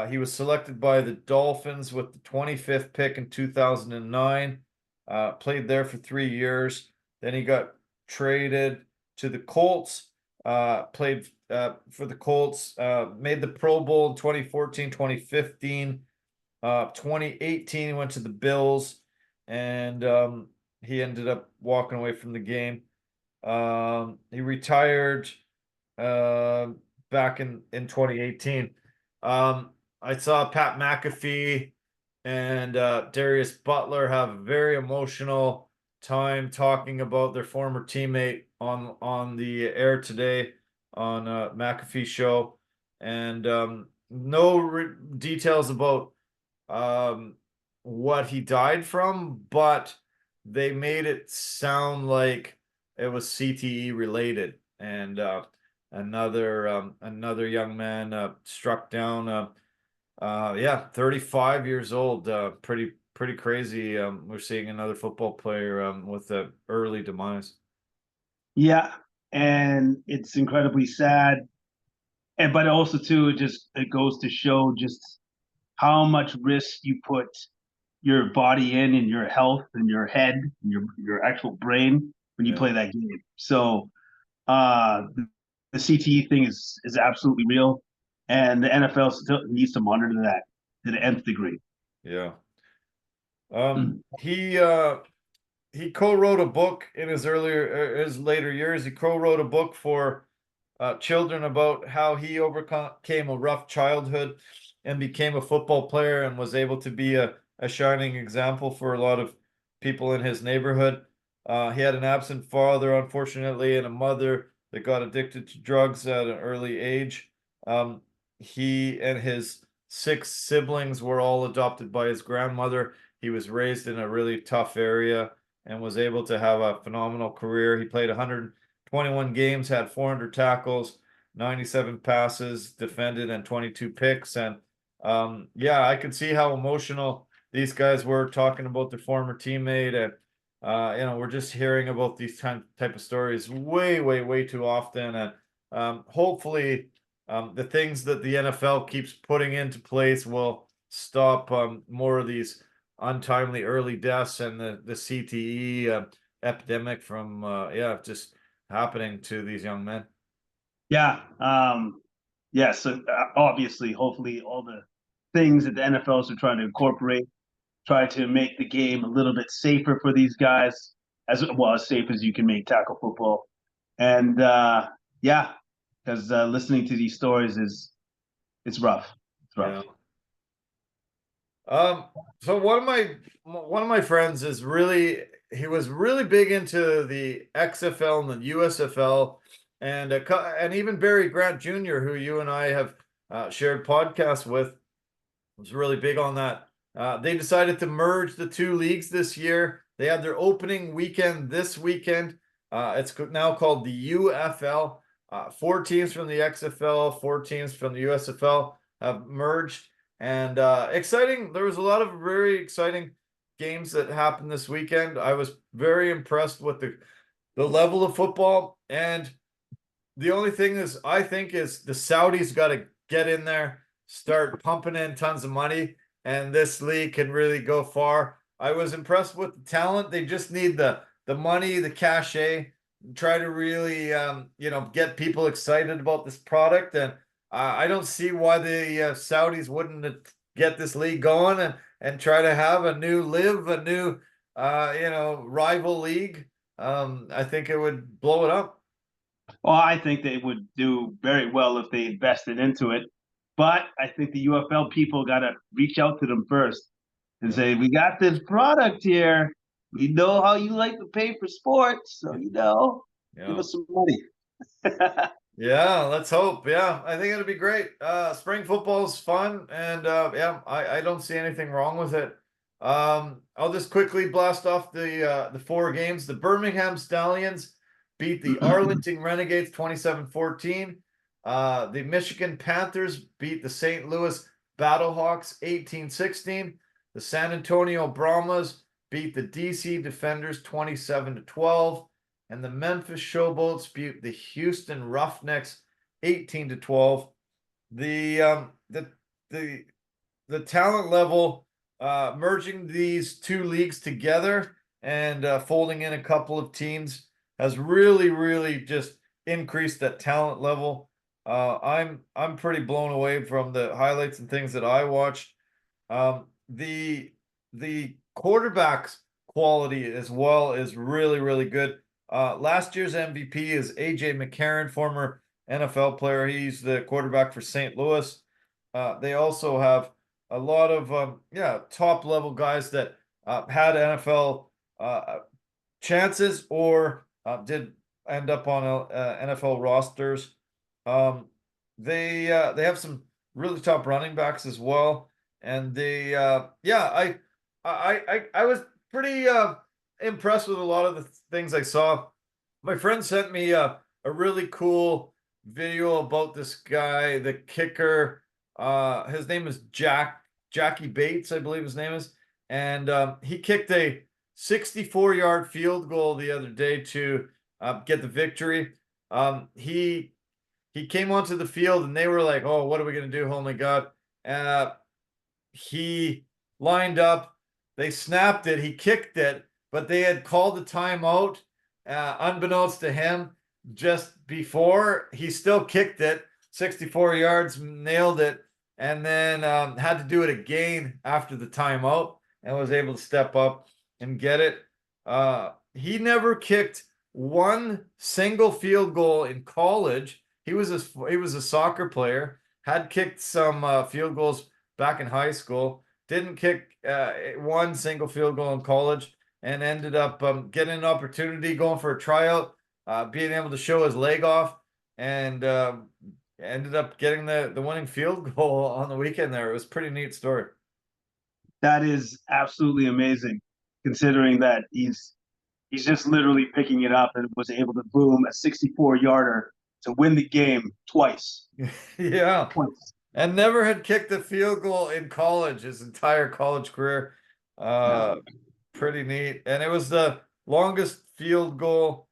A: He was selected by the Dolphins with the 25th pick in 2009. Played there for 3 years. Then he got traded to the Colts. Played for the Colts, made the Pro Bowl in 2014, 2015. 2018, he went to the Bills, and he ended up walking away from the game. He retired uh, back in 2018. I saw Pat McAfee and Darius Butler have a very emotional time talking about their former teammate on the air today on McAfee show, and no details about um, what he died from, but they made it sound like it was CTE related, and another young man struck down. Yeah, 35 years old. Pretty crazy. We're seeing another football player with an early demise.
B: Yeah, and it's incredibly sad. And but also too, it goes to show just how much risk you put your body in your health and your head and your actual brain when you
A: Yeah,
B: play that game. So uh, the CTE thing is absolutely real, and the NFL still needs to monitor that to the nth degree.
A: yeah. He co-wrote a book in his later years. He co-wrote a book for children about how he overcame a rough childhood and became a football player and was able to be a shining example for a lot of people in his neighborhood. He had an absent father, unfortunately, and a mother that got addicted to drugs at an early age. Um, he and his six siblings were all adopted by his grandmother. He was raised in a really tough area and was able to have a phenomenal career. He played 121 games, had 400 tackles, 97 passes, defended, and 22 picks. And yeah, I could see how emotional these guys were talking about their former teammate. And We're just hearing about these type of stories way too often, and hopefully, the things that the NFL keeps putting into place will stop more of these untimely early deaths and the CTE epidemic from just happening to these young men.
B: Yeah. Yeah. So obviously, hopefully, all the things that the NFLs are trying to incorporate, try to make the game a little bit safer for these guys, as well as safe as you can make tackle football. And yeah, because listening to these stories is it's rough. It's rough.
A: Yeah. Um, so one of my friends he was really big into the XFL and the USFL, and even Barry Grant Jr., who you and I have shared podcasts with, was really big on that. They decided to merge the two leagues this year. They had their opening weekend this weekend. It's now called the UFL. Four teams from the XFL, four teams from the USFL have merged, and exciting. There was a lot of very exciting games that happened this weekend. I was very impressed with the level of football, and the only thing is, I think, is the Saudis got to get in there, start pumping in tons of money, and this league can really go far. I was impressed with the talent. They just need the money, the cachet, try to really get people excited about this product. And I don't see why the Saudis wouldn't get this league going and try to have a new rival league. I think it would blow it up.
B: Well, I think they would do very well if they invested into it. But I think the UFL people got to reach out to them first and
A: Yeah.
B: say, we got this product here. We know how you like to pay for sports. So, give
A: Yeah.
B: us some money.
A: Yeah, let's hope. Yeah, I think it'll be great. Spring football is fun, and I don't see anything wrong with it. I'll just quickly blast off the four games. The Birmingham Stallions beat the Arlington Renegades 27-14. The Michigan Panthers beat the St. Louis Battlehawks 18-16. The San Antonio Brahmas beat the DC Defenders 27-12. And the Memphis Showboats beat the Houston Roughnecks 18-12. The the talent level, merging these two leagues together and folding in a couple of teams has really just increased that talent level. I'm pretty blown away from the highlights and things that I watched. The quarterbacks quality as well is really good. Last year's MVP is AJ McCarron, former NFL player. He's the quarterback for St. Louis. They also have a lot of top level guys that had NFL chances or did end up on NFL rosters. They have some really top running backs as well, and I was pretty impressed with a lot of the things I saw. My friend sent me a really cool video about this guy, the kicker. His name is Jackie Bates, I believe his name is, and he kicked a 64-yard field goal the other day to get the victory. He came onto the field and they were like, "Oh, what are we gonna do? Oh my God!" Uh, he lined up. They snapped it. He kicked it, but they had called the timeout, unbeknownst to him, just before. He still kicked it 64 yards, nailed it, and then had to do it again after the timeout and was able to step up and get it. He never kicked one single field goal in college. He was a soccer player, had kicked some field goals back in high school, didn't kick one single field goal in college, and ended up getting an opportunity going for a tryout, being able to show his leg off, and ended up getting the winning field goal on the weekend there. It was a pretty neat story.
B: That is absolutely amazing, considering that he's just literally picking it up and was able to boom a 64 yarder to win the game twice.
A: Yeah.
B: Twice.
A: And never had kicked a field goal in college his entire college career.
B: Yeah.
A: Pretty neat. And it was longest field goal,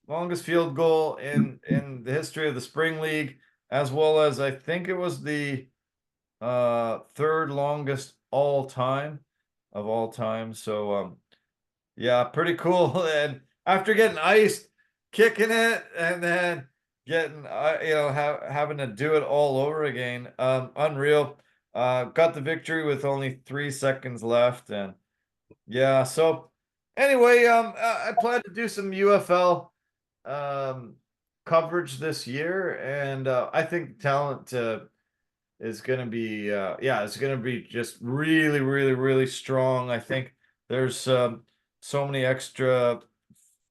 A: in the history of the spring league, as well as I think it was the third longest of all time. So yeah, pretty cool. And after getting iced, kicking it, and then getting having to do it all over again, unreal. Got the victory with only 3 seconds left, and yeah. So anyway, I plan to do some UFL um coverage this year, and I think talent is going to be it's going to be just really, really, really strong. I think there's so many extra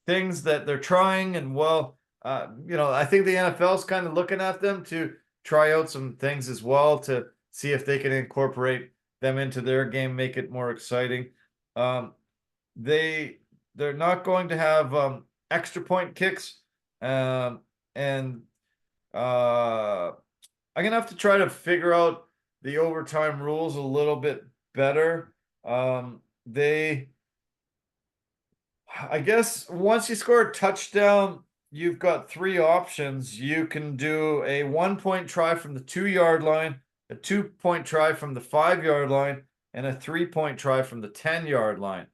A: things that they're trying, and well, I think the NFL is kind of looking at them to try out some things as well to see if they can incorporate them into their game, make it more exciting. um, they're not going to have extra point kicks, and uh I'm gonna have to try to figure out the overtime rules a little bit better. They, I guess, once you score a touchdown, you've got three options. You can do a 1 point try from the 2 yard line, a 2 point try from the 5 yard line, and a 3 point try from the 10 yard line.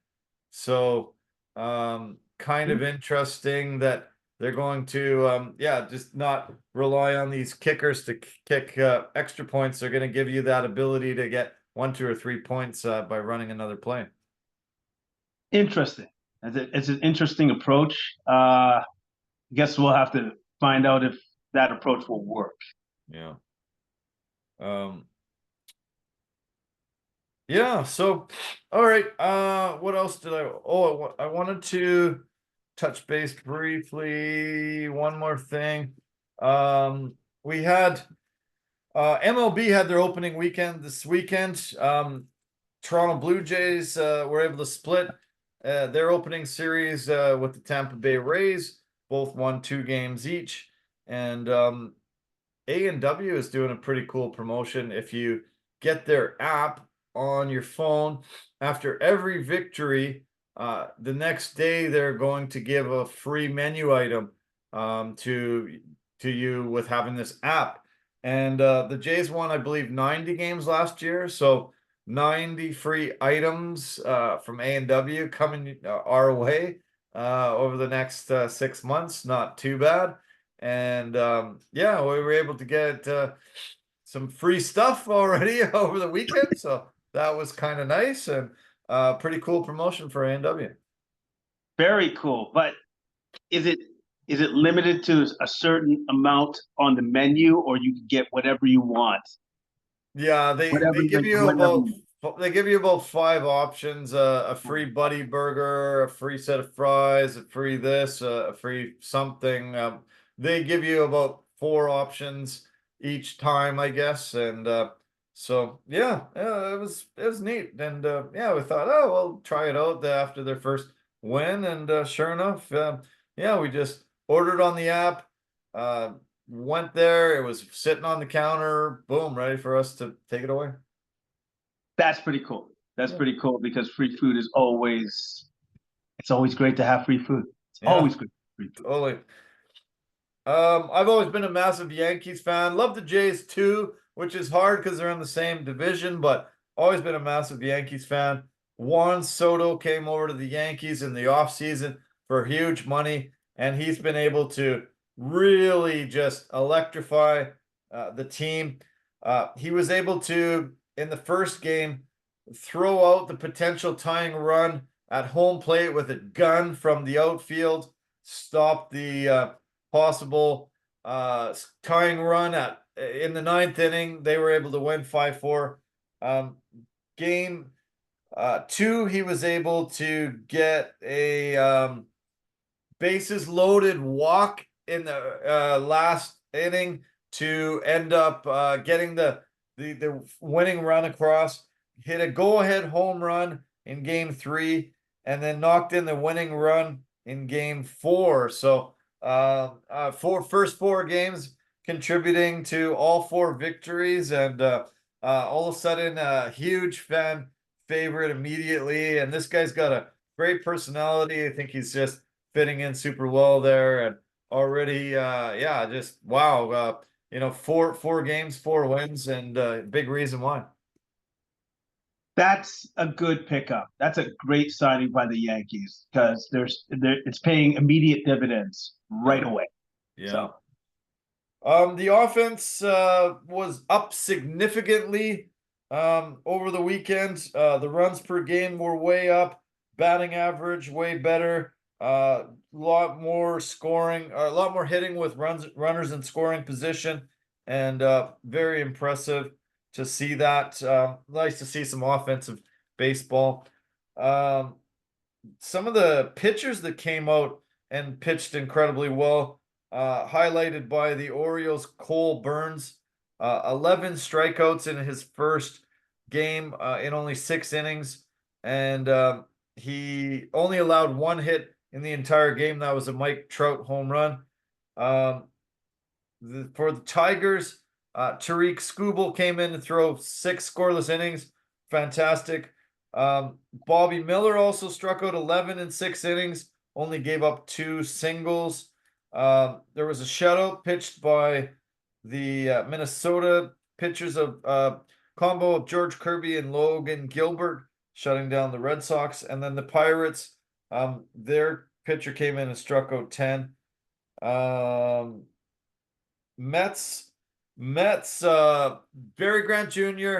A: So, kind of interesting that they're going to, just not rely on these kickers to kick extra points. They're going to give you that ability to get 1, 2, or 3 points by running another play.
B: Interesting. It's an interesting approach. I guess we'll have to find out if that approach will work.
A: Yeah. Um, yeah. So, all right. What else did I? Oh, I wanted to touch base briefly. One more thing. We had MLB had their opening weekend this weekend. Toronto Blue Jays were able to split their opening series with the Tampa Bay Rays. Both won 2 games each, and A&W is doing a pretty cool promotion. If you get their app on your phone, after every victory, the next day they're going to give a free menu item to you with having this app. And the Jays won, I believe, 90 games last year, so 90 free items from A&W coming our way over the next 6 months. Not too bad. And we were able to get some free stuff already over the weekend, so that was kind of nice, and pretty cool promotion for A&W.
B: Very cool. But is it limited to a certain amount on the menu, or you can get whatever you want?
A: Yeah,
B: Whatever you
A: they give you about 5 options: a free buddy burger, a free set of fries, a free this, a free something. They give you about 4 options each time, I guess, and so it was neat, and we thought, oh, we'll try it out after their first win, and sure enough, we just ordered on the app. Went there, it was sitting on the counter, boom, ready for us to take it away.
B: That's pretty cool. That's
A: Yeah.
B: pretty cool because free food is always, it's always great to have free food. It's
A: Yeah,
B: always good. Free food.
A: totally. I've always been a massive Yankees fan. Love the Jays too, which is hard because they're in the same division, but always been a massive Yankees fan. Juan Soto came over to the Yankees in the offseason for huge money, and he's been able to really just electrify the team. He was able to, in the first game, throw out the potential tying run at home plate with a gun from the outfield, stop the possible tying run in the ninth inning. They were able to win 5-4. Game 2, he was able to get a bases loaded walk in the last inning to end up getting the winning run across. Hit a go-ahead home run in game 3, and then knocked in the winning run in game 4. So first 4 games contributing to all 4 victories, and all of a sudden a huge fan favorite immediately. And this guy's got a great personality. I think he's just fitting in super well there, and already, yeah, just wow. Four games, 4 wins, and big reason why.
B: That's a good pickup. That's a great signing by the Yankees because it's paying immediate dividends right
A: Yeah,
B: away.
A: yeah.
B: So
A: The offense was up significantly over the weekend. The runs per game were way up, batting average way better. A lot more scoring, a lot more hitting with runners in scoring position, and very impressive to see that. Nice to see some offensive baseball. Um, some of the pitchers that came out and pitched incredibly well, highlighted by the Orioles' Cole Burns, 11 strikeouts in his first game in only 6 innings, and he only allowed 1 hit in the entire game. That was a Mike Trout home run. Um, for the Tigers, Tariq Skubal came in to throw 6 scoreless innings. Fantastic. Bobby Miller also struck out 11 in 6 innings, only gave up 2 singles. There was a shutout pitched by the Minnesota pitchers of combo of George Kirby and Logan Gilbert, shutting down the Red Sox. And then the Pirates, their pitcher came in and struck out 10. Mets, Barry Grant Jr.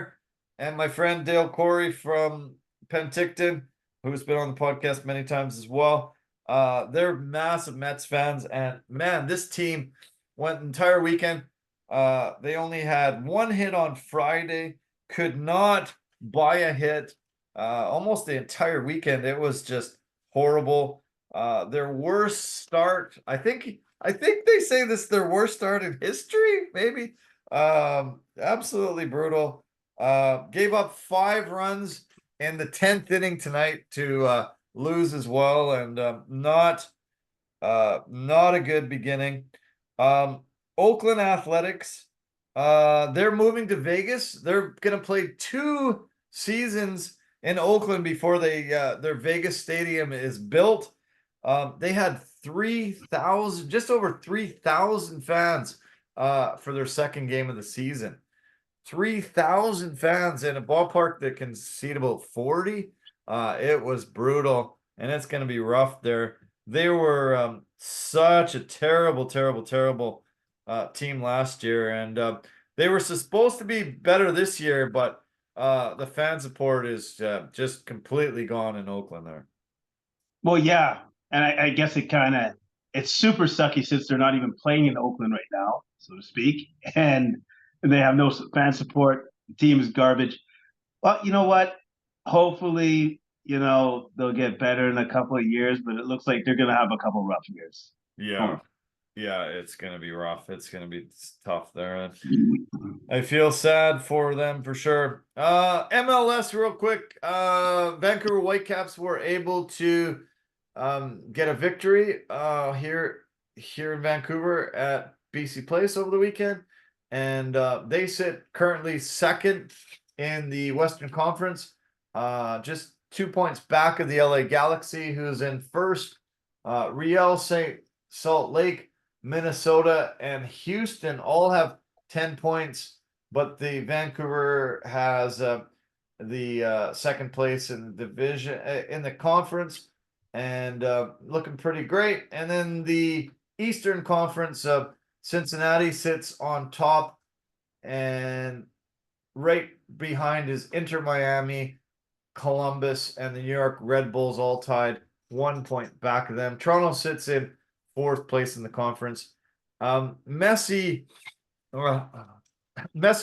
A: and my friend Dale Corey from Penticton, who's been on the podcast many times as well. They're massive Mets fans, and man, this team went entire weekend. They only had 1 hit on Friday, could not buy a hit almost the entire weekend. It was just horrible. Their worst start, I think they say this is their worst start in history, maybe. Absolutely brutal. Gave up 5 runs in the 10th inning tonight to lose as well, and not a good beginning. Oakland Athletics, they're moving to Vegas. They're gonna play 2 seasons in Oakland before their Vegas stadium is built. They had 3,000, just over 3,000 fans for their second game of the season. 3,000 fans in a ballpark that can seat about 40. It was brutal, and it's going to be rough there. They were such a terrible, terrible, terrible team last year, and they were supposed to be better this year, but the fan support is just completely gone in Oakland there.
B: well, yeah, and I guess it's super sucky since they're not even playing in Oakland right now, so to speak, and they have no fan support. The team is garbage. Well, you know what? Hopefully, they'll get better in a couple of years, but it looks like they're gonna have a couple rough years.
A: Yeah,
B: Oh.
A: yeah, it's gonna be rough. It's gonna be tough there. I feel sad for them for sure. MLS real quick. Vancouver Whitecaps were able to get a victory here in Vancouver at BC Place over the weekend, and they sit currently second in the Western Conference, just 2 points back of the LA Galaxy, who's in first. Real Salt Lake, Minnesota, and Houston all have 10 points, but the Vancouver has the second place in the division in the conference, and looking pretty great. And then the Eastern Conference, Cincinnati sits on top, and right behind is Inter Miami, Columbus, and the New York Red Bulls, all tied 1 point back of them. Toronto sits in fourth place in the conference. Messi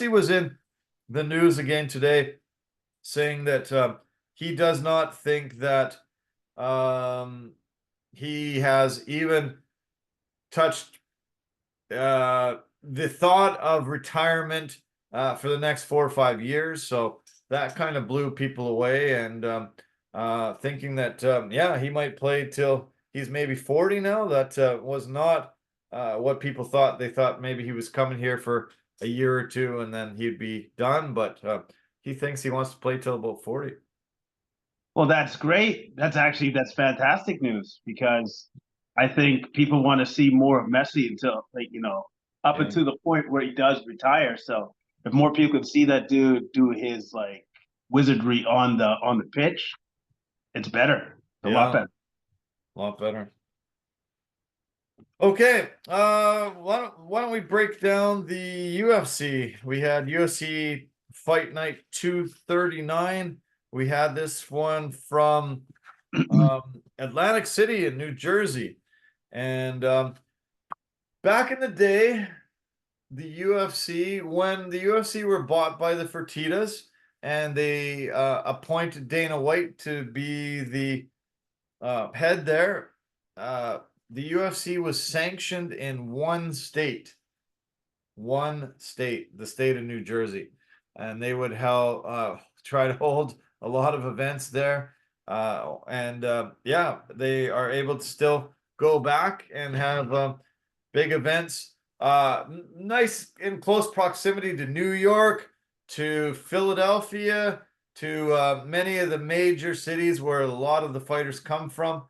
A: was in the news again today, saying that he does not think that he has even touched the thought of retirement for the next 4 or 5 years. So that kind of blew people away, and thinking that yeah, he might play till he's maybe 40 now. That was not what people thought. They thought maybe he was coming here for a year or two and then he'd be done, but he thinks he wants to play till about 40.
B: Well, that's great. That's fantastic news because I think people want to see more of Messi until like, up
A: Yeah.
B: until the point where he does retire. So if more people could see that dude do his like wizardry on the pitch, it's better. It's a lot
A: Yeah,
B: better.
A: a lot better. Okay, why don't we break down the UFC? We had UFC Fight Night 239. We had this one from Atlantic City in New Jersey. And back in the day, when the UFC were bought by the Fertitas and they appointed Dana White to be the head there, the UFC was sanctioned in one state, the state of New Jersey, and they would try to hold a lot of events there. And yeah, they are able to still go back and have big events. Nice in close proximity to New York, to Philadelphia, to many of the major cities where a lot of the fighters come from.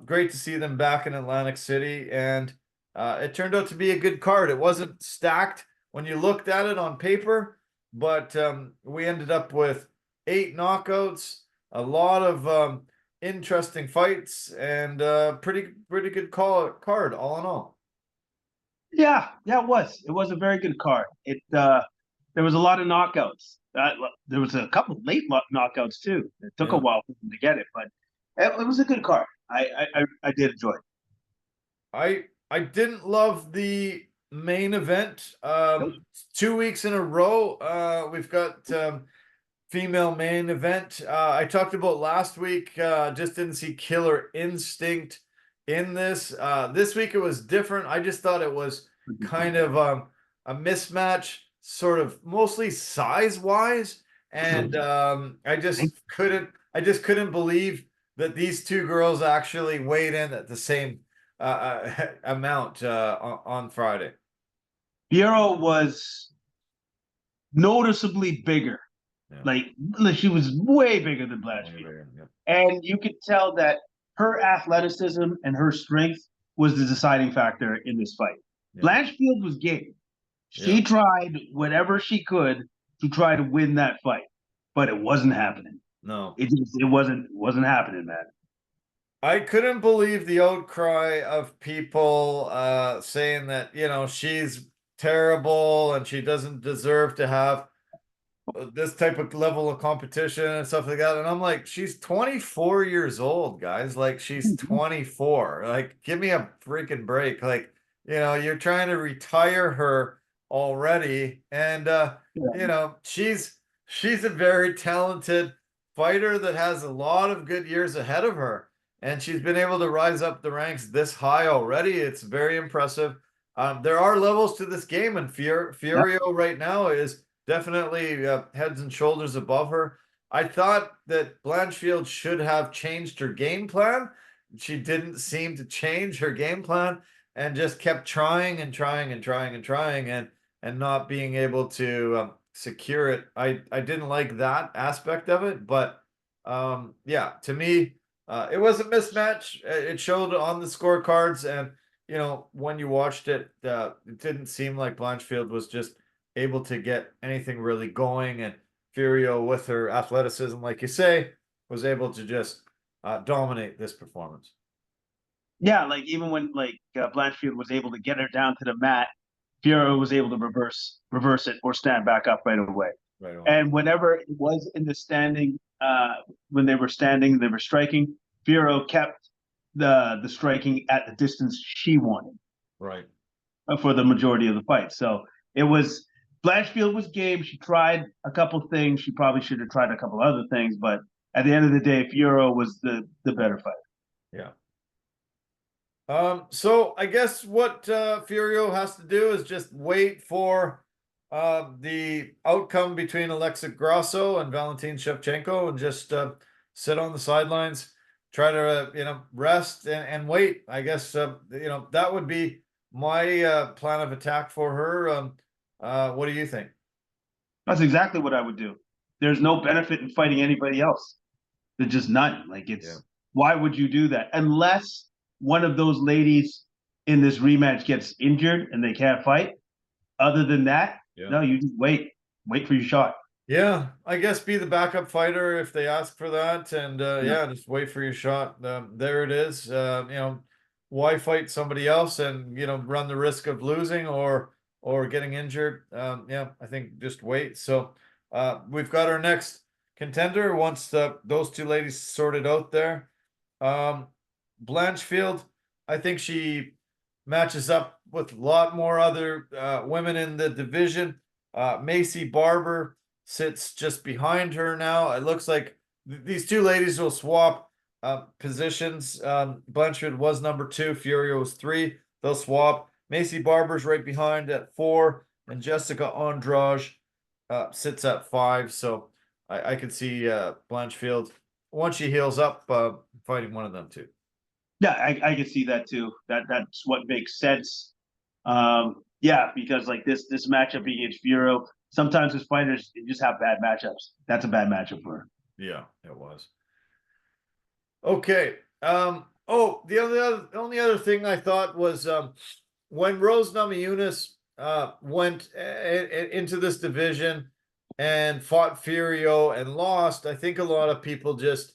A: Great to see them back in Atlantic City, and it turned out to be a good card. It wasn't stacked when you looked at it on paper, but we ended up with 8 knockouts, a lot of interesting fights, and pretty good card all in all.
B: Yeah, it was. It was a very good card. There was a lot of knockouts. There was a couple of late knockouts too. It took a
A: Yeah.
B: while for them to get it, but it was a good card. I did enjoy it.
A: I didn't love the main event.
B: Nope.
A: 2 weeks in a row, we've got female main event. I talked about last week. Just didn't see Killer Instinct in this. This week it was different. I just thought it was kind of a mismatch, sort of mostly size wise, and I just couldn't believe that these two girls actually weighed in at the same amount on Friday.
B: Bureau was noticeably bigger.
A: Yeah.
B: Like she was way bigger than Blanchfield.
A: Yeah.
B: And you could tell that her athleticism and her strength was the deciding factor in this fight.
A: Yeah.
B: Blanchfield was game. She
A: Yeah.
B: tried whatever she could to try to win that fight, but it wasn't happening.
A: No.
B: It wasn't happening, man.
A: I couldn't believe the outcry of people saying that, she's terrible and she doesn't deserve to have this type of level of competition and stuff like that. And I'm like, she's 24 years old, guys. Like, she's 24. Like, give me a freaking break. Like, you're trying to retire her already. And she's a very talented fighter that has a lot of good years ahead of her. And she's been able to rise up the ranks this high already. It's very impressive. There are levels to this game, and Furio right now is definitely heads and shoulders above her. I thought that Blanchfield should have changed her game plan. She didn't seem to change her game plan and just kept trying and trying and trying and trying and not being able to secure it. I didn't like that aspect of it, but yeah, to me, it was a mismatch. It showed on the scorecards, and when you watched it, it didn't seem like Blanchfield was just able to get anything really going, and Furio, with her athleticism, like you say, was able to just dominate this performance.
B: Yeah, like even when Blanchfield was able to get her down to the mat, Bureau was able to reverse it or stand back up right away.
A: Right on.
B: And whenever it was in the standing, when they were standing, they were striking. Bureau kept the striking at the distance she wanted.
A: Right.
B: For the majority of the fight. So it was Blanchfield was game. She tried a couple things. She probably should have tried a couple other things, but at the end of the day, Bureau was the better fighter.
A: Yeah. So I guess what Furio has to do is just wait for the outcome between Alexa Grasso and Valentin Shevchenko, and just sit on the sidelines, try to rest and wait. I guess that would be my plan of attack for her. What do you think?
B: That's exactly what I would do. There's no benefit in fighting anybody else. There's just none. Like
A: Yeah.
B: why would you do that unless one of those ladies in this rematch gets injured and they can't fight? Other than that,
A: Yeah.
B: no, you just wait for your shot.
A: Yeah, I guess be the backup fighter if they ask for that, and
B: Yeah.
A: yeah, just wait for your shot. There it is. Why fight somebody else and run the risk of losing or getting injured? Yeah, I think just wait. So we've got our next contender once those two ladies sorted out there. Um, Blanchfield, I think she matches up with a lot more other women in the division. Macy Barber sits just behind her now. It looks like these two ladies will swap positions. Blanchard was number 2, Furio was 3. They'll swap. Macy Barber's right behind at 4, and Jessica Andrade sits at 5. So I could see Blanchfield, once she heals up, fighting one of them too.
B: Yeah, I can see that too. That's what makes sense. Yeah, because like this matchup against Furo, sometimes as fighters just have bad matchups. That's a bad matchup for her.
A: Yeah, it was. Okay. The only other thing I thought was when Rose Namajunas went into this division and fought Furio and lost. I think a lot of people just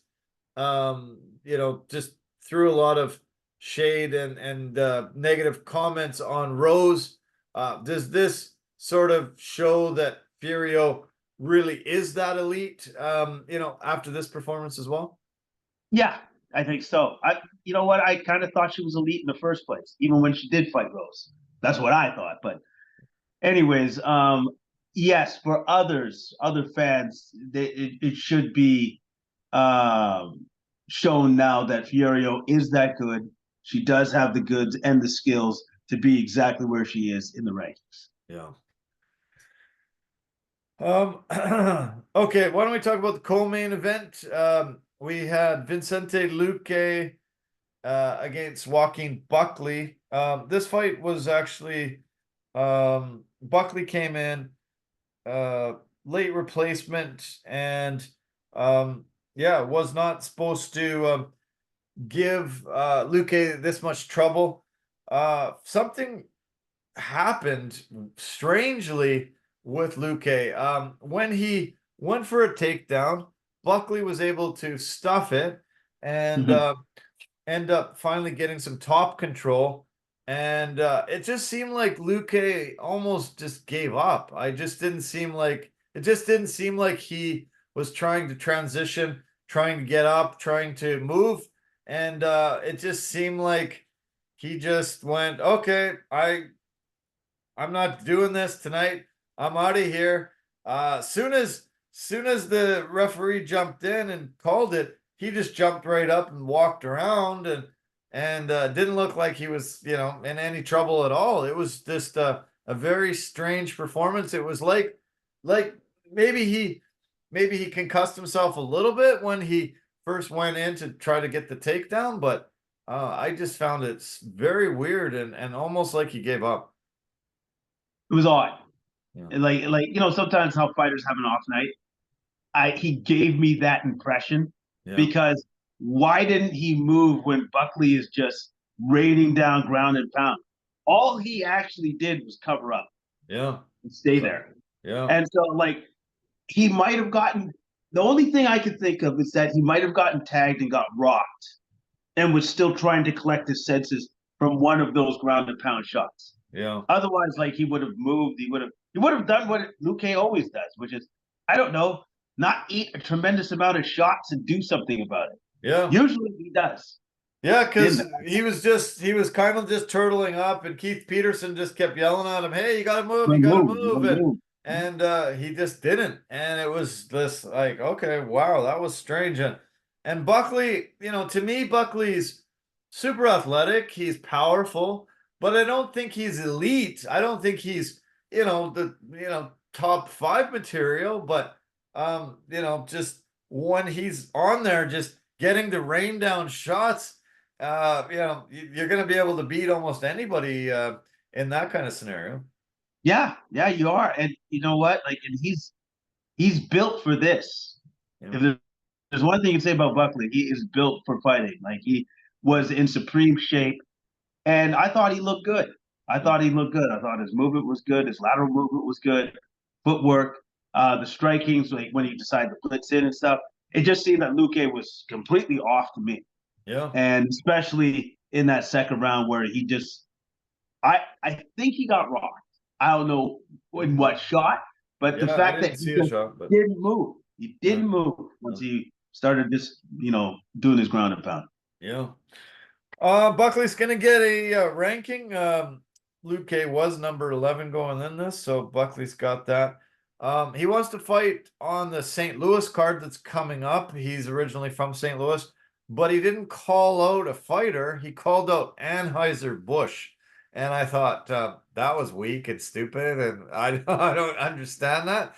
A: just threw a lot of shade and negative comments on Rose. Does this sort of show that Furio really is that elite? After this performance as well.
B: Yeah, I think so. You know what? I kind of thought she was elite in the first place, even when she did fight Rose. That's what I thought. But anyways, yes, for other fans, it should be shown now that Furio is that good. She does have the goods and the skills to be exactly where she is in the rankings.
A: Yeah. Okay, why don't we talk about the co-main event? We had Vicente Luque against Joaquin Buckley. This fight was actually Buckley came in late replacement and yeah, was not supposed to give Luque this much trouble. Something happened strangely with Luque. When he went for a takedown, Buckley was able to stuff it and
B: Mm-hmm.
A: end up finally getting some top control. And it just seemed like Luque almost just gave up. It just didn't seem like he was trying to transition, trying to get up, trying to move. And it just seemed like he just went, okay, I'm not doing this tonight. I'm out of here. Soon as the referee jumped in and called it, he just jumped right up and walked around and didn't look like he was in any trouble at all. It was just a very strange performance. It was like maybe he concussed himself a little bit when he first went in to try to get the takedown, but I just found it very weird and almost like he gave up.
B: It was odd.
A: Yeah.
B: And like sometimes how fighters have an off night. He gave me that impression
A: Yeah.
B: because why didn't he move when Buckley is just raining down ground and pound? All he actually did was cover up
A: Yeah.
B: and stay
A: So,
B: there.
A: yeah.
B: And so like he might have gotten the only thing I could think of is that he might have gotten tagged and got rocked and was still trying to collect his senses from one of those ground and pound shots.
A: Yeah.
B: Otherwise, like he would have moved, he would have done what Luque always does, which is, I don't know, not eat a tremendous amount of shots and do something about it.
A: Yeah.
B: Usually he does.
A: Yeah,
B: Didn't
A: because he was kind of just turtling up, and Keith Peterson just kept yelling at him, "Hey, you gotta move," and he just didn't, and it was this like, okay, wow, that was strange, and Buckley, to me, Buckley's super athletic, he's powerful, but I don't think he's elite. I don't think he's the top 5 material, but just when he's on there, just getting the rain down shots you're going to be able to beat almost anybody in that kind of scenario.
B: Yeah, you are. And you know what? Like, and he's built for this.
A: Yeah.
B: If there's one thing you can say about Buckley. He is built for fighting. Like he was in supreme shape, and I thought he looked good. I thought he looked good. I thought his movement was good. His lateral movement was good. Footwork, the strikings, like when he decided to blitz in and stuff. It just seemed that Luque was completely off to me,
A: Yeah.
B: and especially in that second round where he just, I think he got rocked. I don't know in what shot, but the
A: Yeah, I
B: fact that
A: didn't
B: he
A: see a
B: just
A: shot, but
B: didn't move. He
A: no,
B: didn't move once
A: no.
B: he started just, doing his ground and pound.
A: Yeah. Buckley's gonna get a ranking. Luke K was number 11 going in this, so Buckley's got that. He wants to fight on the St. Louis card that's coming up. He's originally from St. Louis, but he didn't call out a fighter. He called out Anheuser-Busch. And I thought that was weak and stupid, and I don't understand that.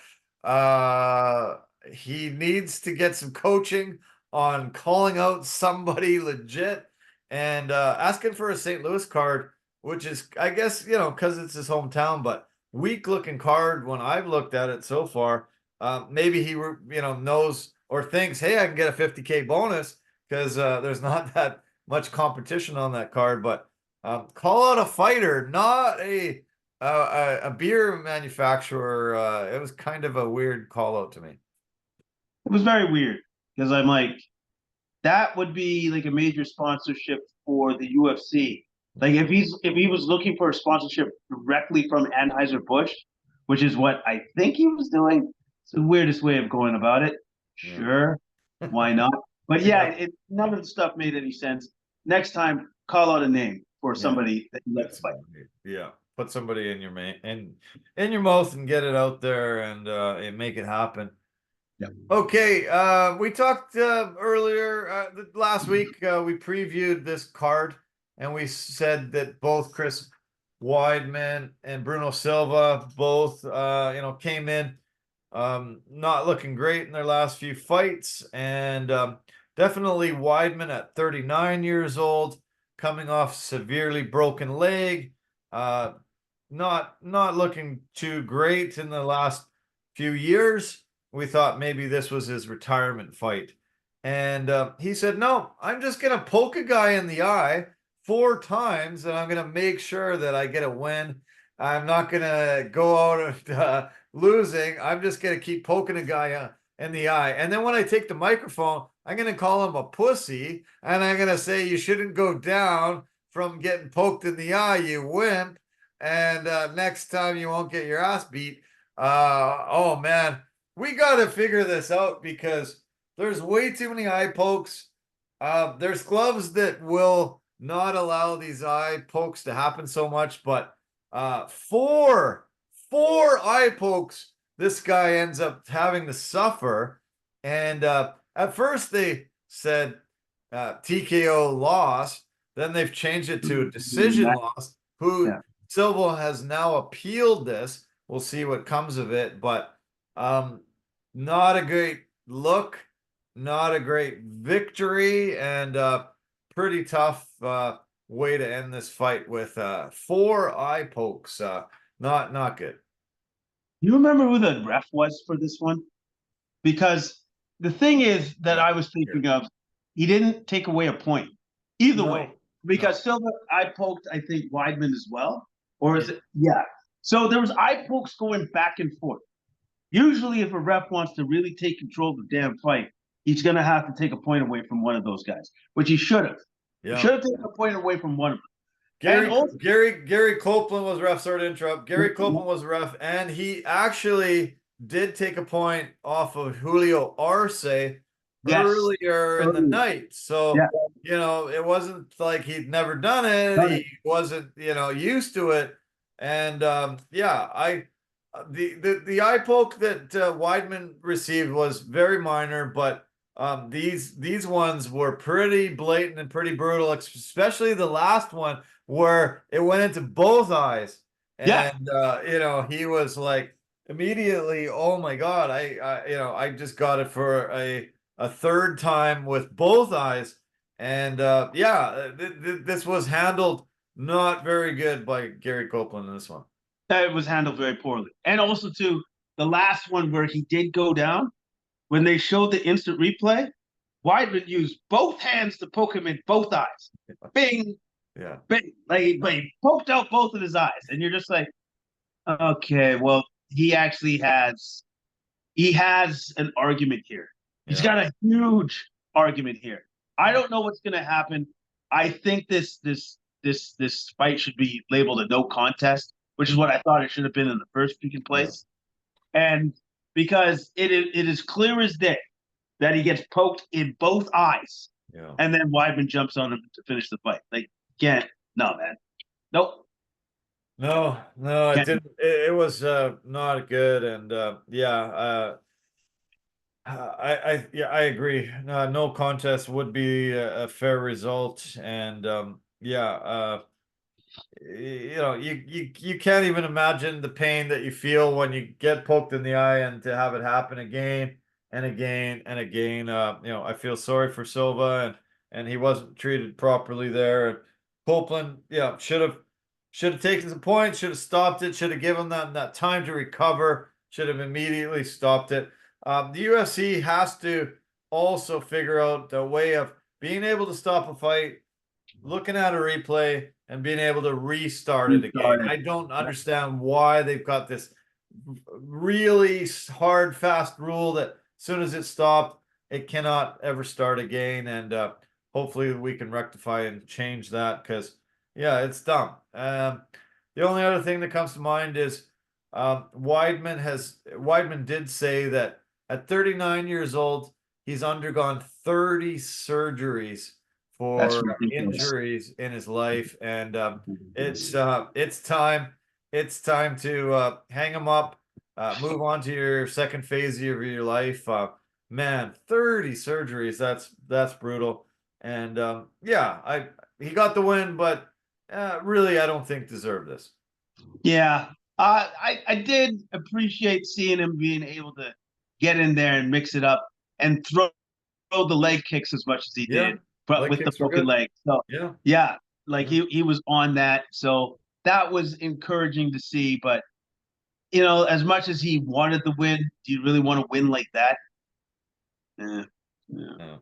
A: He needs to get some coaching on calling out somebody legit and asking for a St. Louis card, which is, I guess, because it's his hometown, but weak looking card when I've looked at it so far. Maybe he, knows or thinks, hey, I can get a 50K bonus because there's not that much competition on that card. But call out a fighter, not a beer manufacturer. It was kind of a weird call out to me.
B: It was very weird because I'm like, that would be like a major sponsorship for the UFC. Like if he was looking for a sponsorship directly from Anheuser-Busch, which is what I think he was doing, it's the weirdest way of going about it.
A: Yeah.
B: Sure, why not? But yeah,
A: Yeah.
B: none of the stuff made any sense. Next time, call out a name for
A: Yeah.
B: somebody that you like to
A: That's
B: fight.
A: yeah. Put somebody in your in your mouth and get it out there and make it happen.
B: Yeah.
A: Okay, we talked earlier last week. We previewed this card, and we said that both Chris Weidman and Bruno Silva both, came in not looking great in their last few fights, and definitely Weidman at 39 years old, coming off severely broken leg, uh, not looking too great in the last few years. We thought maybe this was his retirement fight. And he said, no, I'm just going to poke a guy in the eye 4 times and I'm going to make sure that I get a win. I'm not going to go out losing. I'm just going to keep poking a guy in the eye. And then when I take the microphone, I'm going to call him a pussy and I'm going to say, you shouldn't go down from getting poked in the eye, you wimp. And next time you won't get your ass beat. Oh man, we got to figure this out because there's way too many eye pokes. There's gloves that will not allow these eye pokes to happen so much, but four eye pokes this guy ends up having to suffer. And at first they said TKO loss, then they've changed it to a decision loss. Who
B: Yeah.
A: Silva has now appealed this. We'll see what comes of it, but not a great look, not a great victory, and pretty tough way to end this fight with 4 eye pokes. Not good.
B: You remember who the ref was for this one? Because the thing is that
A: Yeah.
B: I was
A: Here.
B: thinking of, he didn't take away a point either way.
A: No,
B: Because
A: no.
B: Silva, I poked, I think Weidman as well, or is
A: Yeah.
B: it? Yeah. So there was eye pokes going back and forth. Usually, if a ref wants to really take control of the damn fight, he's going to have to take a point away from one of those guys, which he should have. He
A: Yeah.
B: should have taken a point away from one of them. And also,
A: Gary Copeland was ref. Sorry to interrupt. Gary Copeland was ref, and he actually did take a point off of Julio Arce
B: yes,
A: earlier in the night.
B: yeah,
A: So, it wasn't like he'd never done it.
B: done it.
A: He wasn't, used to it. And yeah, the eye poke that Weidman received was very minor, but these ones were pretty blatant and pretty brutal, especially the last one where it went into both eyes,
B: Yeah.
A: and he was like immediately, oh my god, I just got it for a third time with both eyes, and yeah, this was handled not very good by Gary Copeland in this one.
B: That was handled very poorly. And also, too, the last one where he did go down, when they showed the instant replay, Weidman used both hands to poke him in both eyes. Bing,
A: Yeah.
B: bing. Like he poked out both of his eyes, and you're just like, okay, well, he has an argument here. He's
A: Yeah.
B: got a huge argument here. I don't know what's going to happen. I think this fight should be labeled a no contest, which is what I thought it should have been in the first freaking
A: Yeah.
B: place. And because it is clear as day that he gets poked in both eyes,
A: Yeah.
B: and then Weidman jumps on him to finish the fight. Like, can't, no, man, nope.
A: No, no, it
B: Can't.
A: didn't. It was not good, and yeah, I agree. No contest would be a fair result, and you can't even imagine the pain that you feel when you get poked in the eye, and to have it happen again and again and again. I feel sorry for Silva, and he wasn't treated properly there. And Copeland, yeah, should have taken some points, should have stopped it, should have given them that time to recover, should have immediately stopped it. The UFC has to also figure out a way of being able to stop a fight, looking at a replay, and being able to restart it again. I don't understand why they've got this really hard, fast rule that as soon as it stopped, it cannot ever start again. And hopefully we can rectify and change that, because, yeah, it's dumb. The only other thing that comes to mind is Weidman did say that at 39 years old, he's undergone 30 surgeries
B: That's
A: for
B: ridiculous.
A: injuries in his life, and it's time. It's time to hang him up, move on to your second phase of your life. Man, 30 surgeries. That's brutal. And he got the win, but really, I don't think deserved this.
B: Yeah, I did appreciate seeing him being able to get in there and mix it up and throw the leg kicks as much as he
A: Yeah,
B: did, but
A: leg
B: with the
A: kicks were
B: broken
A: good.
B: leg. So
A: Yeah,
B: yeah, like
A: yeah.
B: he was on that. So that was encouraging to see. But as much as he wanted the win, do you really want to win like that? Yeah, yeah.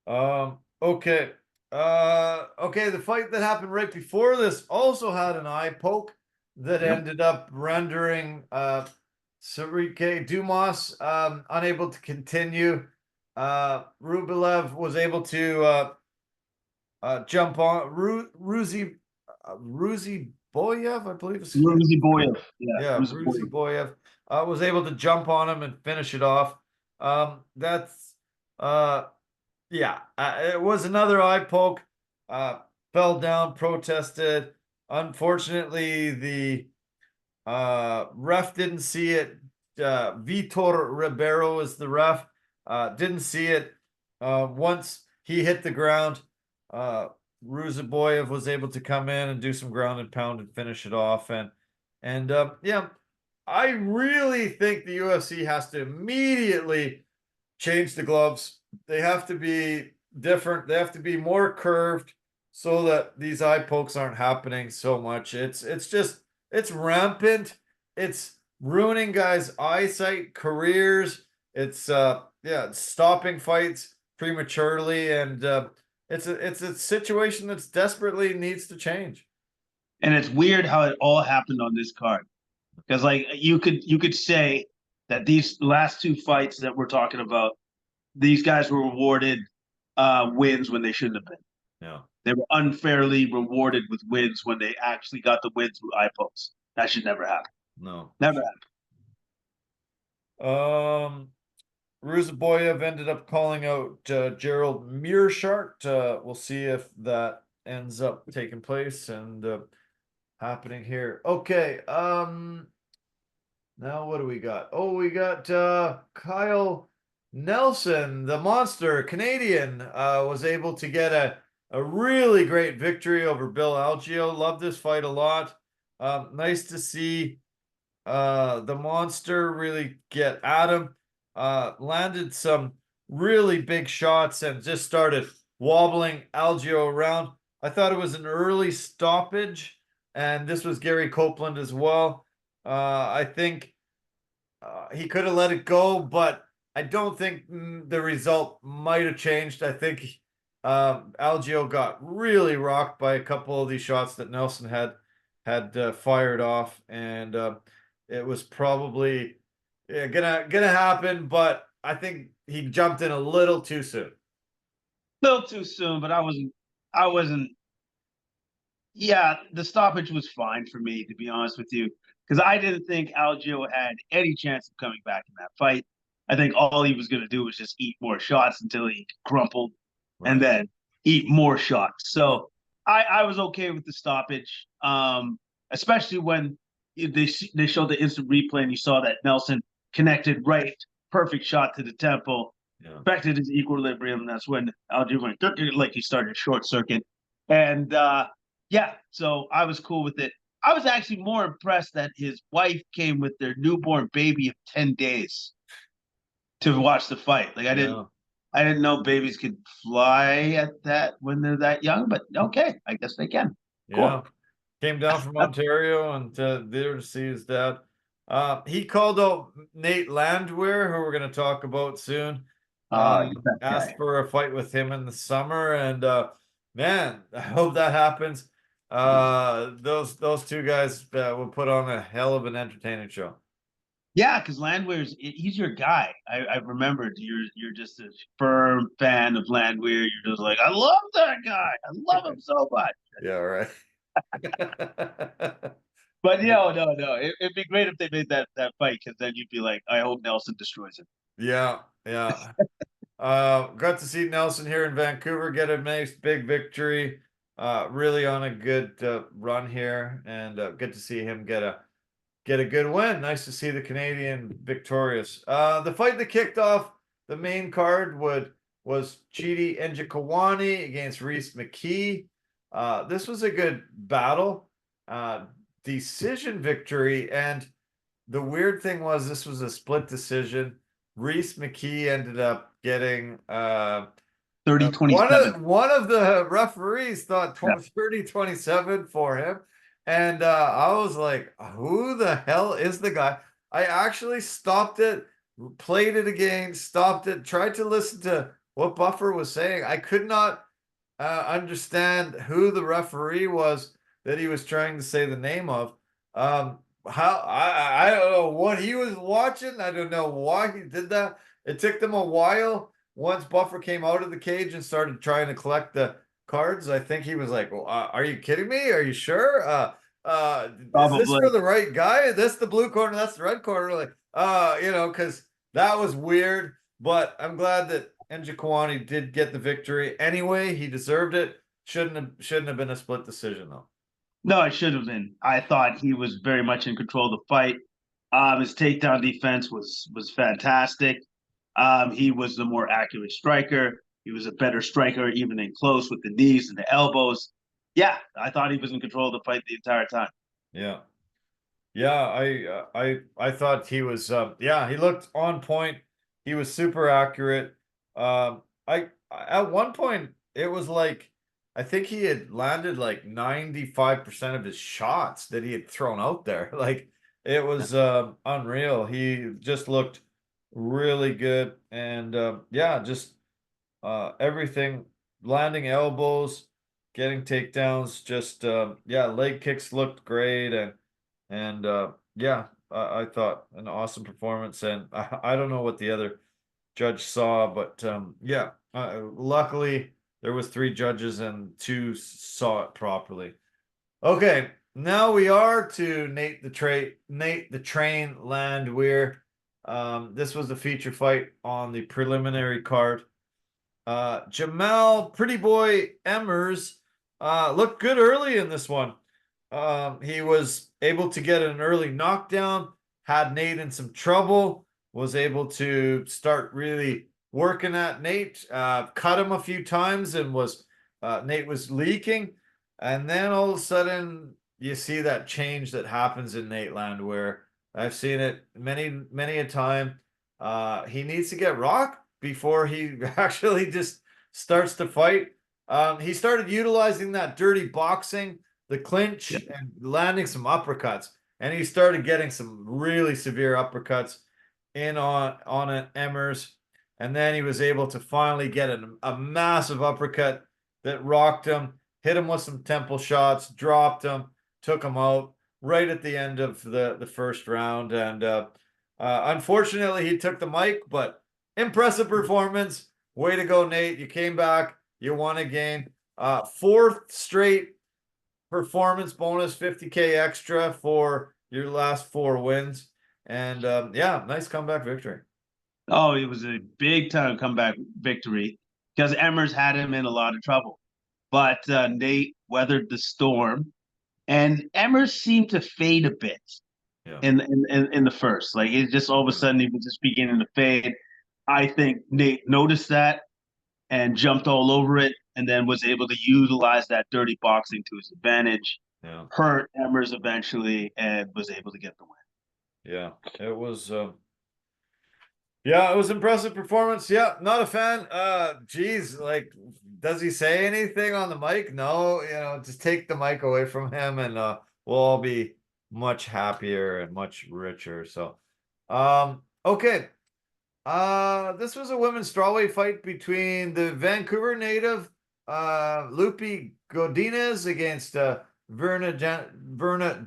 A: Yeah. Okay. Okay, the fight that happened right before this also had an eye poke that
B: Yep.
A: ended up rendering Sarike Dumas unable to continue. Rublev was able to jump on Ruzi Boyev, I believe is his
B: Ruzy
A: name.
B: Boyev. Yeah,
A: Yeah,
B: Ruzy
A: Ruzi
B: Boyev.
A: Boyev was able to jump on him and finish it off. That's yeah, it was another eye poke. Uh, Fell down, protested. Unfortunately, the ref didn't see it. Vitor Ribeiro is the ref. Didn't see it. Once he hit the ground, Ruzaboyev was able to come in and do some ground and pound and finish it off. And yeah, I really think the UFC has to immediately change the gloves. They have to be different. They have to be more curved so that these eye pokes aren't happening so much. It's rampant. It's ruining guys' eyesight, careers. It's stopping fights prematurely, and it's a situation that's desperately needs to change.
B: And it's weird how it all happened on this card. Because like you could say that these last two fights that we're talking about, these guys were rewarded wins when they shouldn't have been.
A: Yeah.
B: They were unfairly rewarded with wins when they actually got the wins through eye pokes. That should never happen.
A: No.
B: Never happen.
A: Ruzaboyev ended up calling out Gerald Mearshart. We'll see if that ends up taking place and happening here. Okay. Now what do we got? Oh, we got Kyle Nelson, the monster Canadian, was able to get a really great victory over Bill Algeo. Love this fight a lot. Nice to see the monster really get at him. Landed some really big shots and just started wobbling Algeo around. I thought it was an early stoppage, and this was Gary Copeland as well. I think he could have let it go, but I don't think the result might have changed. I think Algio got really rocked by a couple of these shots that Nelson had fired off, and it was probably gonna happen. But I think he jumped in a little too soon.
B: A little too soon, but I wasn't. Yeah, the stoppage was fine for me, to be honest with you, because I didn't think Algio had any chance of coming back in that fight. I think all he was going to do was just eat more shots until he crumpled, and
A: Right.
B: then eat more shots. So I was okay with the stoppage, especially when they showed the instant replay and you saw that Nelson connected right, perfect shot to the temple,
A: Yeah.
B: affected his equilibrium. That's when Algio went like he started short circuit, and yeah, so I was cool with it. I was actually more impressed that his wife came with their newborn baby of 10 days to watch the fight. Like
A: Yeah.
B: I didn't know babies could fly at that when they're that young, but okay, I guess they can.
A: Yeah.
B: Cool.
A: Came down from Ontario and there to see his dad. He called out Nate Landwehr, who we're going to talk about soon.
B: That
A: Asked
B: guy.
A: for a fight with him in the summer, and man, I hope that happens. Those two guys will put on a hell of an entertaining show.
B: Yeah, because Landwehr's he's your guy. I remembered you're just a firm fan of Landwehr. You're just like, I love that guy. I love him so much.
A: Yeah, right.
B: But no. It'd be great if they made that fight because then you'd be like, I hope Nelson destroys him.
A: Yeah, yeah. Got to see Nelson here in Vancouver get a nice big victory. Really on a good run here, and good to see him get a good win. Nice to see the Canadian victorious. The fight that kicked off the main card was Chidi Njokuani against Reese McKee. This was a good battle, decision victory, and the weird thing was this was a split decision. Reese McKee ended up getting
B: 30-27.
A: one of the referees thought
B: Yeah.
A: 30-27 for him. And I was like, who the hell is the guy? I actually stopped it, played it again, stopped it, tried to listen to what Buffer was saying. I could not understand who the referee was that he was trying to say the name of. How I don't know what he was watching. I don't know why he did that. It took them a while once Buffer came out of the cage and started trying to collect the cards. I think he was like, well, "Are you kidding me? Are you sure? Is this for
B: Probably.
A: the right guy? Is this the blue corner? That's the red corner." Like, because that was weird. But I'm glad that Njokuani did get the victory anyway. He deserved it. Shouldn't have been a split decision though.
B: No, it should have been. I thought he was very much in control of the fight. His takedown defense was fantastic. He was the more accurate striker. He was a better striker, even in close with the knees and the elbows. Yeah, I thought he was in control of the fight the entire time.
A: Yeah. Yeah, I thought he was yeah, he looked on point. He was super accurate. I at one point it was like I think he had landed like 95% of his shots that he had thrown out there. Like it was unreal. He just looked really good, and yeah, just everything, landing elbows, getting takedowns, just yeah, leg kicks looked great, and yeah, I thought an awesome performance, and I don't know what the other judge saw, but yeah, luckily there was three judges and two saw it properly. Okay, now we are to Nate the Train Landwehr. This was a feature fight on the preliminary card. Jamal Pretty Boy Emmers looked good early in this one. He was able to get an early knockdown, had Nate in some trouble, was able to start really working at Nate, cut him a few times, and was Nate was leaking. And then all of a sudden, you see that change that happens in Nate Land where I've seen it many a time. He needs to get rocked before he actually just starts to fight. He started utilizing that dirty boxing, the clinch,
B: Yeah.
A: and landing some uppercuts. And he started getting some really severe uppercuts. in on an Emmers, and then he was able to finally get a massive uppercut that rocked him, hit him with some temple shots, dropped him, took him out right at the end of the first round. And unfortunately, he took the mic, but impressive performance. Way to go, Nate. You came back, you won again. Fourth straight performance bonus, 50K extra for your last 4 wins. And yeah, nice comeback victory.
B: Oh, it was a big time comeback victory because Emmers had him in a lot of trouble. But Nate weathered the storm, and Emmers seemed to fade a bit
A: Yeah.
B: in the first. Like it just all of a sudden he was just beginning to fade. I think Nate noticed that and jumped all over it, and then was able to utilize that dirty boxing to his advantage.
A: Yeah.
B: Hurt Emmers eventually, and was able to get the win.
A: Yeah. It was yeah, it was impressive performance. Yeah, not a fan. Geez, like, does he say anything on the mic? No, just take the mic away from him, and we'll all be much happier and much richer. So, okay. This was a women's strawweight fight between the Vancouver native Lupi Godinez against Verna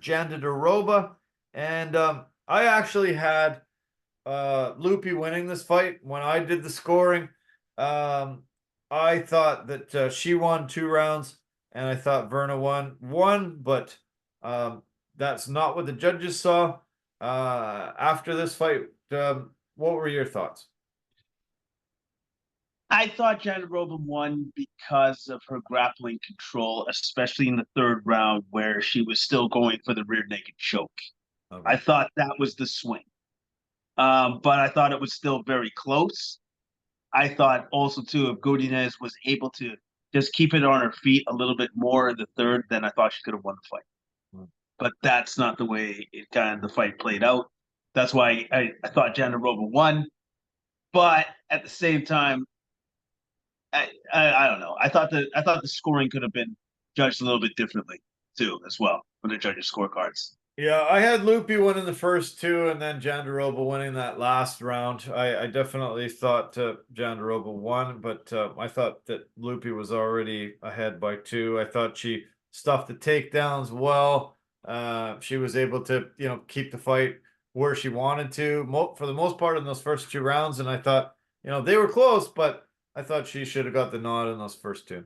A: Jandiroba. And I actually had Loopy winning this fight. When I did the scoring, I thought that she won 2 rounds, and I thought Verna won one, but that's not what the judges saw. After this fight, what were your thoughts?
B: I thought Jandiroba won because of her grappling control, especially in the third round where she was still going for the rear naked choke.
A: Okay.
B: I thought that was the swing. But I thought it was still very close. I thought also too if Godinez was able to just keep it on her feet a little bit more in the third, then I thought she could have won the fight.
A: Mm.
B: But that's not the way it kind of the fight played out. That's why I thought Jandiroba won. But at the same time, I don't know. I thought the scoring could have been judged a little bit differently too, as well, for the judges' scorecards.
A: Yeah, I had Loopy winning the first two, and then Jandiroba winning that last round. I definitely thought Jandiroba won, but I thought that Loopy was already ahead by 2. I thought she stuffed the takedowns well. She was able to, keep the fight where she wanted to for the most part in those first 2 rounds. And I thought, they were close, but I thought she should have got the nod in those first 2.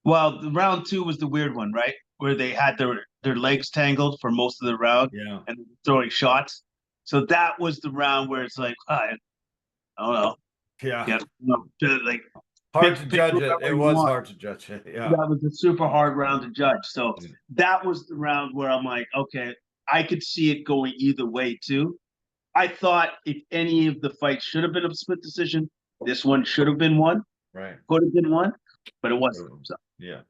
B: Well, the round two was the weird one, right? Where they had their legs tangled for most of the round
A: Yeah.
B: and throwing shots. So that was the round where it's like, I don't know.
A: Yeah.
B: Yeah, like
A: Hard to
B: pick
A: judge it.
B: whoever
A: It
B: you
A: was
B: want.
A: hard to judge it. Yeah.
B: That was a super hard round to judge. So
A: Yeah.
B: that was the round where I'm like, okay, I could see it going either way too. I thought if any of the fights should have been a split decision, this one should have been one,
A: Right.
B: could have been one, but it wasn't. So.
A: Yeah.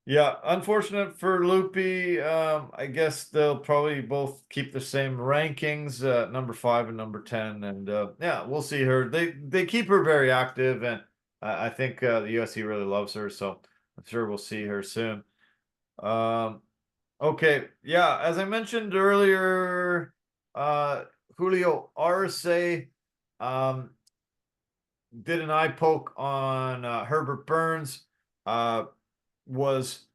A: Yeah, unfortunate for Loopy. I guess they'll probably both keep the same rankings, number 5 and number 10. And yeah, we'll see her. They keep her very active, and I think the UFC really loves her, so I'm sure we'll see her soon. Okay, yeah, as I mentioned earlier, Julio Arce um, did an eye poke on Herbert Burns. Was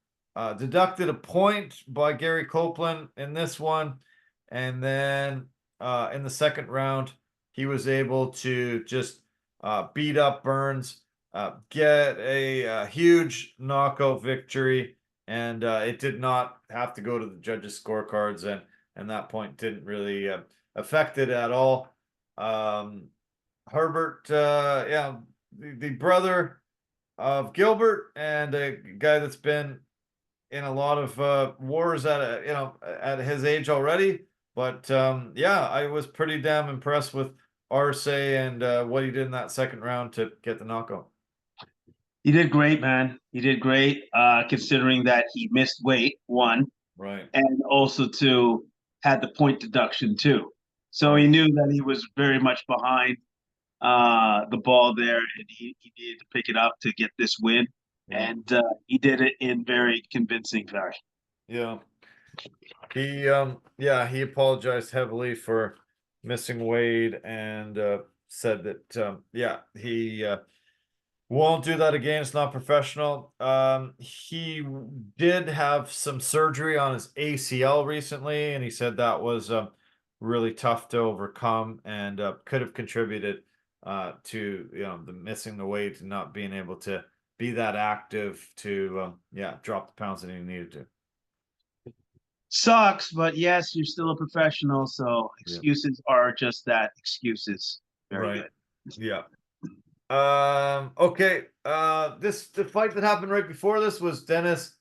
A: deducted a point by Gary Copeland in this one. And then in the second round, he was able to just beat up Burns, get a huge knockout victory. And it did not have to go to the judges' scorecards. And that point didn't really affect it at all. Herbert, yeah, the brother of Gilbert, and a guy that's been in a lot of wars at his age already. But yeah, I was pretty damn impressed with Arce and what he did in that second round to get the knockout.
B: He did great, man. He did great, considering that he missed weight, one,
A: Right.
B: and also two, had the point deduction too. So
A: Right.
B: he knew that he was very much behind the ball there, and he needed to pick it up to get this win,
A: Yeah.
B: and he did it in very convincing fashion.
A: Yeah. He yeah, he apologized heavily for missing Wade, and said that yeah, he won't do that again. It's not professional. He did have some surgery on his ACL recently, and he said that was really tough to overcome, and could have contributed to the missing the weight and not being able to be that active to yeah, drop the pounds that he needed to.
B: Sucks, but yes, you're still a professional, so
A: Yeah.
B: excuses are just that, excuses. Very
A: Right.
B: good.
A: Yeah. Okay. The fight that happened right before this was Dennis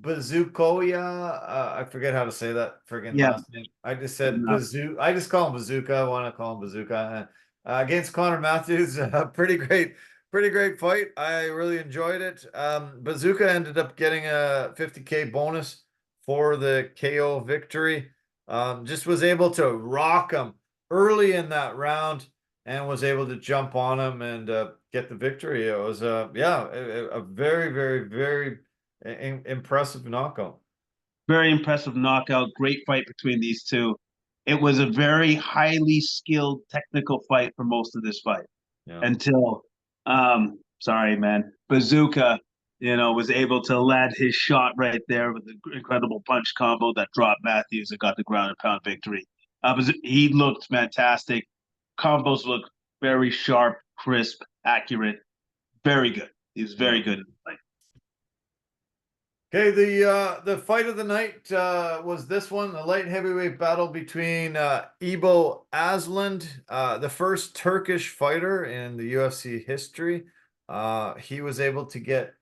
A: Bazookoya. I forget how to say that friggin'
B: Yeah.
A: last name. I just said Bazoo. I just call him Bazooka. I want to call him Bazooka. Against Connor Matthews. Pretty great fight. I really enjoyed it. Bazooka ended up getting a 50K bonus for the KO victory. Just was able to rock him early in that round and was able to jump on him and get the victory. It was yeah, a very, very, very impressive knockout.
B: Very impressive knockout. Great fight between these two. It was a very highly skilled technical fight for most of this fight
A: Yeah.
B: until, sorry, man, Bazooka, was able to land his shot right there with an incredible punch combo that dropped Matthews and got the ground and pound victory. He looked fantastic. Combos looked very sharp, crisp, accurate. Very good. He was very good in the fight.
A: Okay, the fight of the night was this one, the light heavyweight battle between Ibo Asland, the first Turkish fighter in the UFC history. He was able to get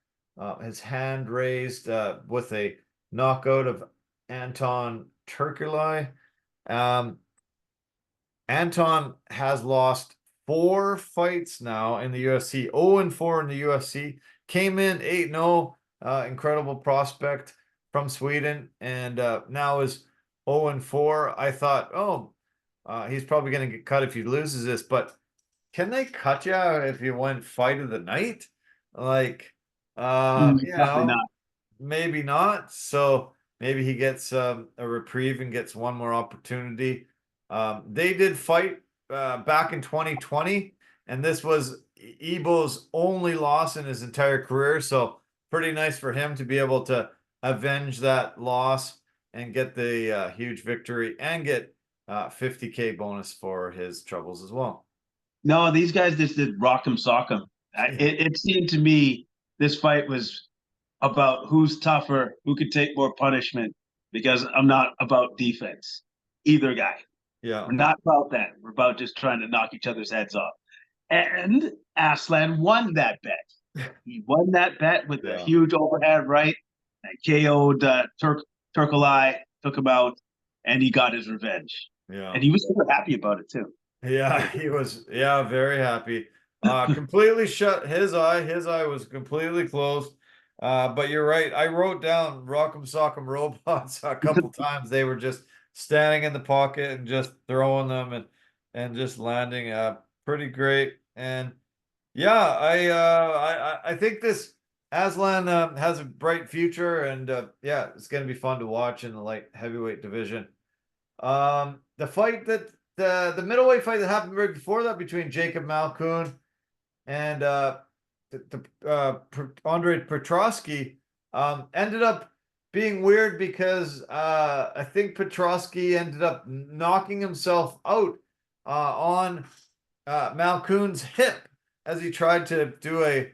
A: his hand raised with a knockout of Anton Turkulai. Anton has lost 4 fights now in the UFC, 0-4 in the UFC. Came in 8-0, incredible prospect from Sweden, and now is 0-4. I thought, oh, he's probably going to get cut if he loses this, but can they cut you if you win fight of the night? Like,
B: Probably not.
A: maybe not. So maybe he gets a reprieve and gets one more opportunity. They did fight back in 2020, and this was Ebo's only loss in his entire career. So pretty nice for him to be able to avenge that loss and get the huge victory and get 50K bonus for his troubles as well.
B: No, these guys just did rock 'em, sock 'em. It seemed to me this fight was about who's tougher, who could take more punishment, because I'm not about defense. Either guy.
A: Yeah.
B: We're not about that. We're about just trying to knock each other's heads off. And Aslan won that bet. He won that bet with a
A: Yeah.
B: huge overhead right and KO'd Turkalai, took him out, and he got his revenge.
A: Yeah.
B: And he was super happy about it too.
A: Yeah, he was, yeah, very happy. Completely shut his eye. His eye was completely closed. But you're right. I wrote down Rock'em Sock'em Robots a couple times. They were just standing in the pocket and just throwing them and just landing. Pretty great. And yeah, I think this Aslan has a bright future, and yeah, it's gonna be fun to watch in the light heavyweight division. The fight that the middleweight fight that happened right before that between Jacob Malkoun and Andre Petrosky ended up being weird because I think Petrosky ended up knocking himself out on Malkoun's hip as he tried to do a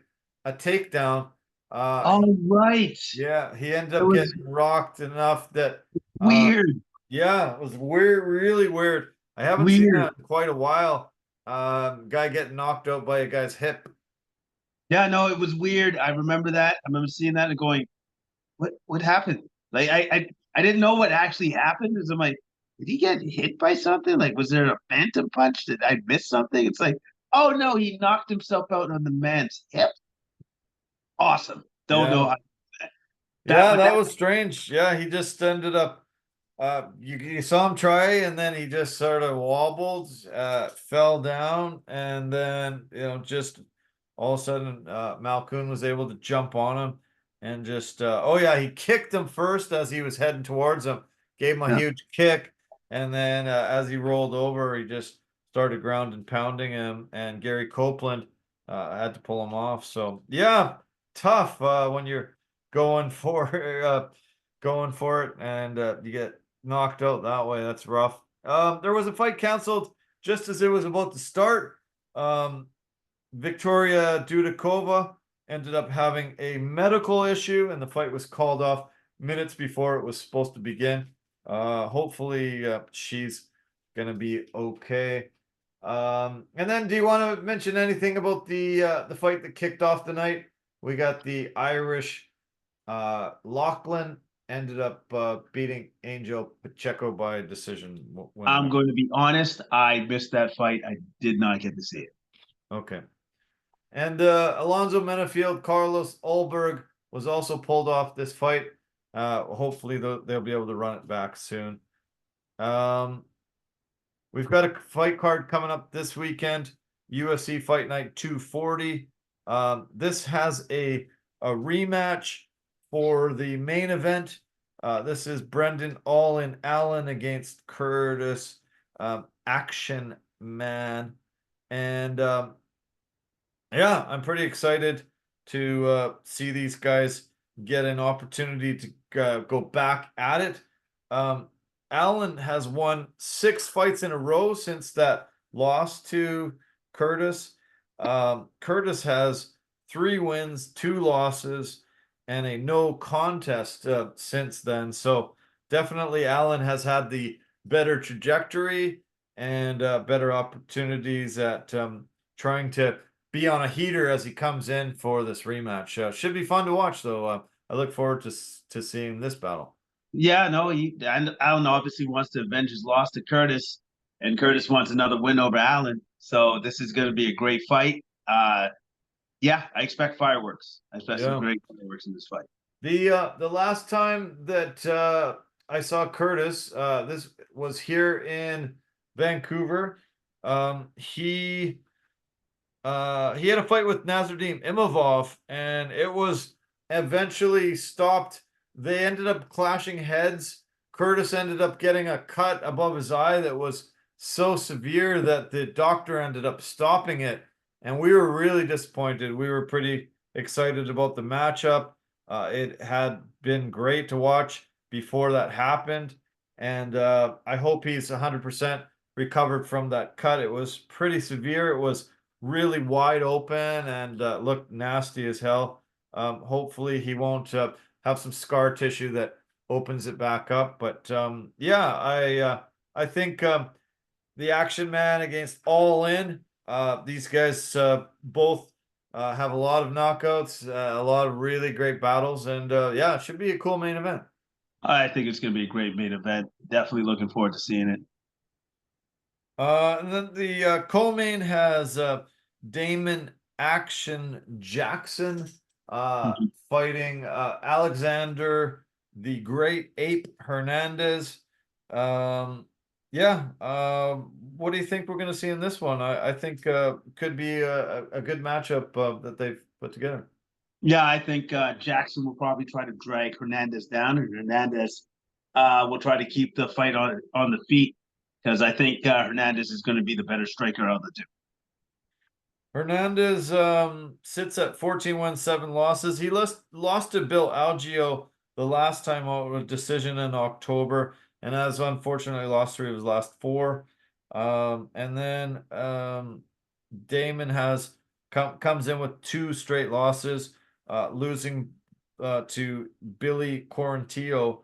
A: takedown.
B: Oh, right.
A: Yeah, he ended
B: It
A: up
B: was
A: getting rocked enough that
B: weird.
A: yeah, it was weird, really weird. I haven't seen
B: Weird.
A: that in quite a while. Guy getting knocked out by a guy's hip.
B: Yeah, no, it was weird. I remember that. I remember seeing that and going, what happened? Like I didn't know what actually happened. So I'm like, did he get hit by something? Like, was there a phantom punch? Did I miss something? It's like, oh no, he knocked himself out on the man's hip. Awesome. Don't know
A: Yeah,
B: how
A: yeah, that
B: that
A: was strange. Yeah, he just ended up. You saw him try, and then he just sort of wobbled, fell down, and then just all of a sudden, Malkoun was able to jump on him and just oh yeah, he kicked him first as he was heading towards him, gave him a
B: yeah.
A: huge kick, and then as he rolled over, he just started ground and pounding him, and Gary Copeland had to pull him off. So yeah, tough when you're going for going for it, and you get knocked out that way. That's rough. There was a fight canceled just as it was about to start. Um, Victoria Dudakova ended up having a medical issue, and the fight was called off minutes before it was supposed to begin. Hopefully, she's gonna be okay. And then, do you want to mention anything about the fight that kicked off the night? We got the Irish Lachlan ended up beating Angel Pacheco by decision.
B: I'm going to be honest. I missed that fight. I did not get to see it.
A: Okay. And Alonzo Menafield, Carlos Ulberg was also pulled off this fight. Hopefully they'll be able to run it back soon. We've got a fight card coming up this weekend, UFC Fight Night 240. This has a rematch for the main event. This is Brendan All-In Allen against Curtis Action Man. And yeah, I'm pretty excited to see these guys get an opportunity to go back at it. Allen has won 6 fights in a row since that loss to Curtis. Curtis has 3 wins, 2 losses, and a no contest since then. So definitely Allen has had the better trajectory and better opportunities at trying to be on a heater as he comes in for this rematch. Should be fun to watch, though. I look forward to seeing this battle.
B: Yeah, no, Allen obviously wants to avenge his loss to Curtis, and Curtis wants another win over Allen. So this is going to be a great fight. Yeah, I expect fireworks. I expect some
A: Yeah.
B: great fireworks in this fight.
A: The last time that I saw Curtis, this was here in Vancouver. He had a fight with Nazardine Imavov, and it was eventually stopped. They ended up clashing heads. Curtis ended up getting a cut above his eye that was so severe that the doctor ended up stopping it. And we were really disappointed. We were pretty excited about the matchup. It had been great to watch before that happened. And I hope he's 100% recovered from that cut. It was pretty severe. It was really wide open and looked nasty as hell. Hopefully he won't have some scar tissue that opens it back up. But yeah, I think the Action Man against All In. These guys both have a lot of knockouts, a lot of really great battles, and yeah, it should be a cool main event.
B: I think it's going to be a great main event. Definitely looking forward to seeing it.
A: And then the co-main has Damon Action Jackson fighting Alexander the Great Ape Hernandez. Yeah, what do you think we're going to see in this one? I think could be a good matchup that they've put together.
B: Yeah, I think Jackson will probably try to drag Hernandez down, and Hernandez will try to keep the fight on the feet because I think Hernandez is going to be the better striker of the two.
A: Hernandez sits at 14 wins, 7 losses. He lost to Bill Algeo the last time out with a decision in October, and has unfortunately lost 3 of his last 4. And then Damon has comes in with 2 straight losses, losing to Billy Quarantillo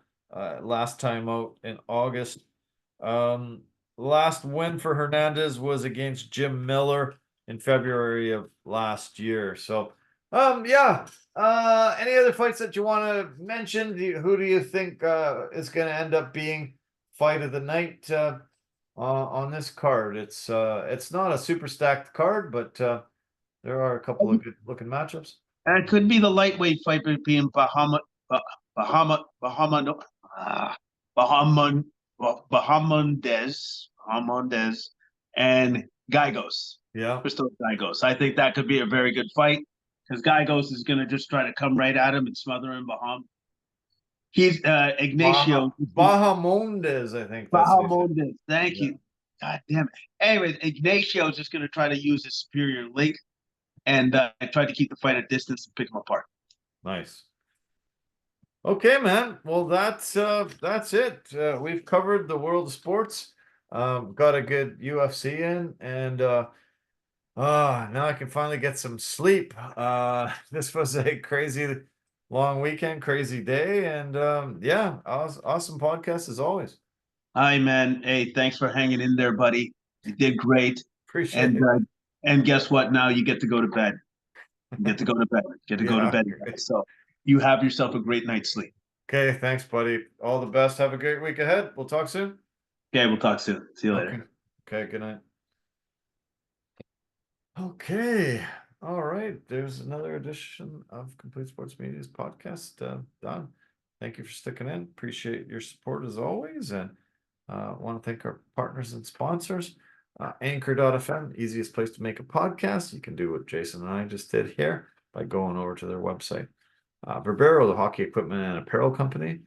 A: last time out in August. Last win for Hernandez was against Jim Miller in February of last year. So, yeah. Any other fights that you want to mention? Who do you think is going to end up being fight of the night on this card? It's not a super stacked card, but there are a couple of good looking matchups.
B: And it could be the lightweight fight between Bahama, Bahamondes, Bahamondes, and Gygos.
A: Yeah.
B: Crystal Gygos. I think that could be a very good fight because Gygos is going to just try to come right at him and smother him. He's Ignacio.
A: Bahamondes, I think that's what he said.
B: Bahamondes. Thank
A: Yeah.
B: you. God damn it. Anyways, Ignacio is just going to try to use his superior length, and I tried to keep the fight at distance and pick him apart.
A: Nice. Okay, man. Well, that's it. We've covered the world of sports. Got a good UFC in, and now I can finally get some sleep. This was a crazy long weekend, crazy day, and yeah, awesome podcast as always.
B: Hi, man. Hey, thanks for hanging in there, buddy. You did great.
A: Appreciate
B: And
A: it.
B: and guess what? Now you get to go to bed. You get to go to bed. Get to go to
A: Yeah.
B: bed. So you have yourself a great night's sleep.
A: Okay, thanks, buddy. All the best. Have a great week ahead. We'll talk soon.
B: Okay, we'll talk soon. See you
A: Okay.
B: later.
A: Okay, good night. Okay. All right. There's another edition of Complete Sports Media's podcast done. Thank you for sticking in. Appreciate your support as always. And want to thank our partners and sponsors. Anchor.fm, easiest place to make a podcast. You can do what Jason and I just did here by going over to their website. Verbero, the hockey equipment and apparel company,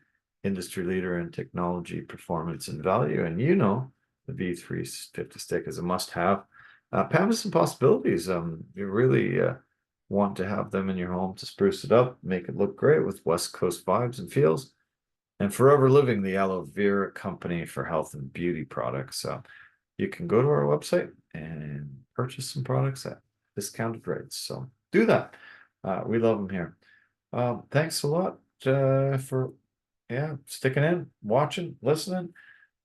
A: industry leader in technology, performance, and value. And you know, the V350 stick is a must-have. Canvas and possibilities. You really want to have them in your home to spruce it up, make it look great with West Coast vibes and feels. And Forever Living, the aloe vera company for health and beauty products. You can go to our website and purchase some products at discounted rates. So do that. We love them here. Thanks a lot for sticking in, watching, listening.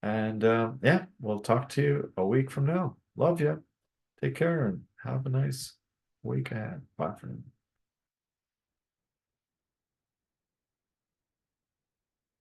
A: And yeah, we'll talk to you a week from now. Love you. Take care and have a nice week ahead. Bye for now.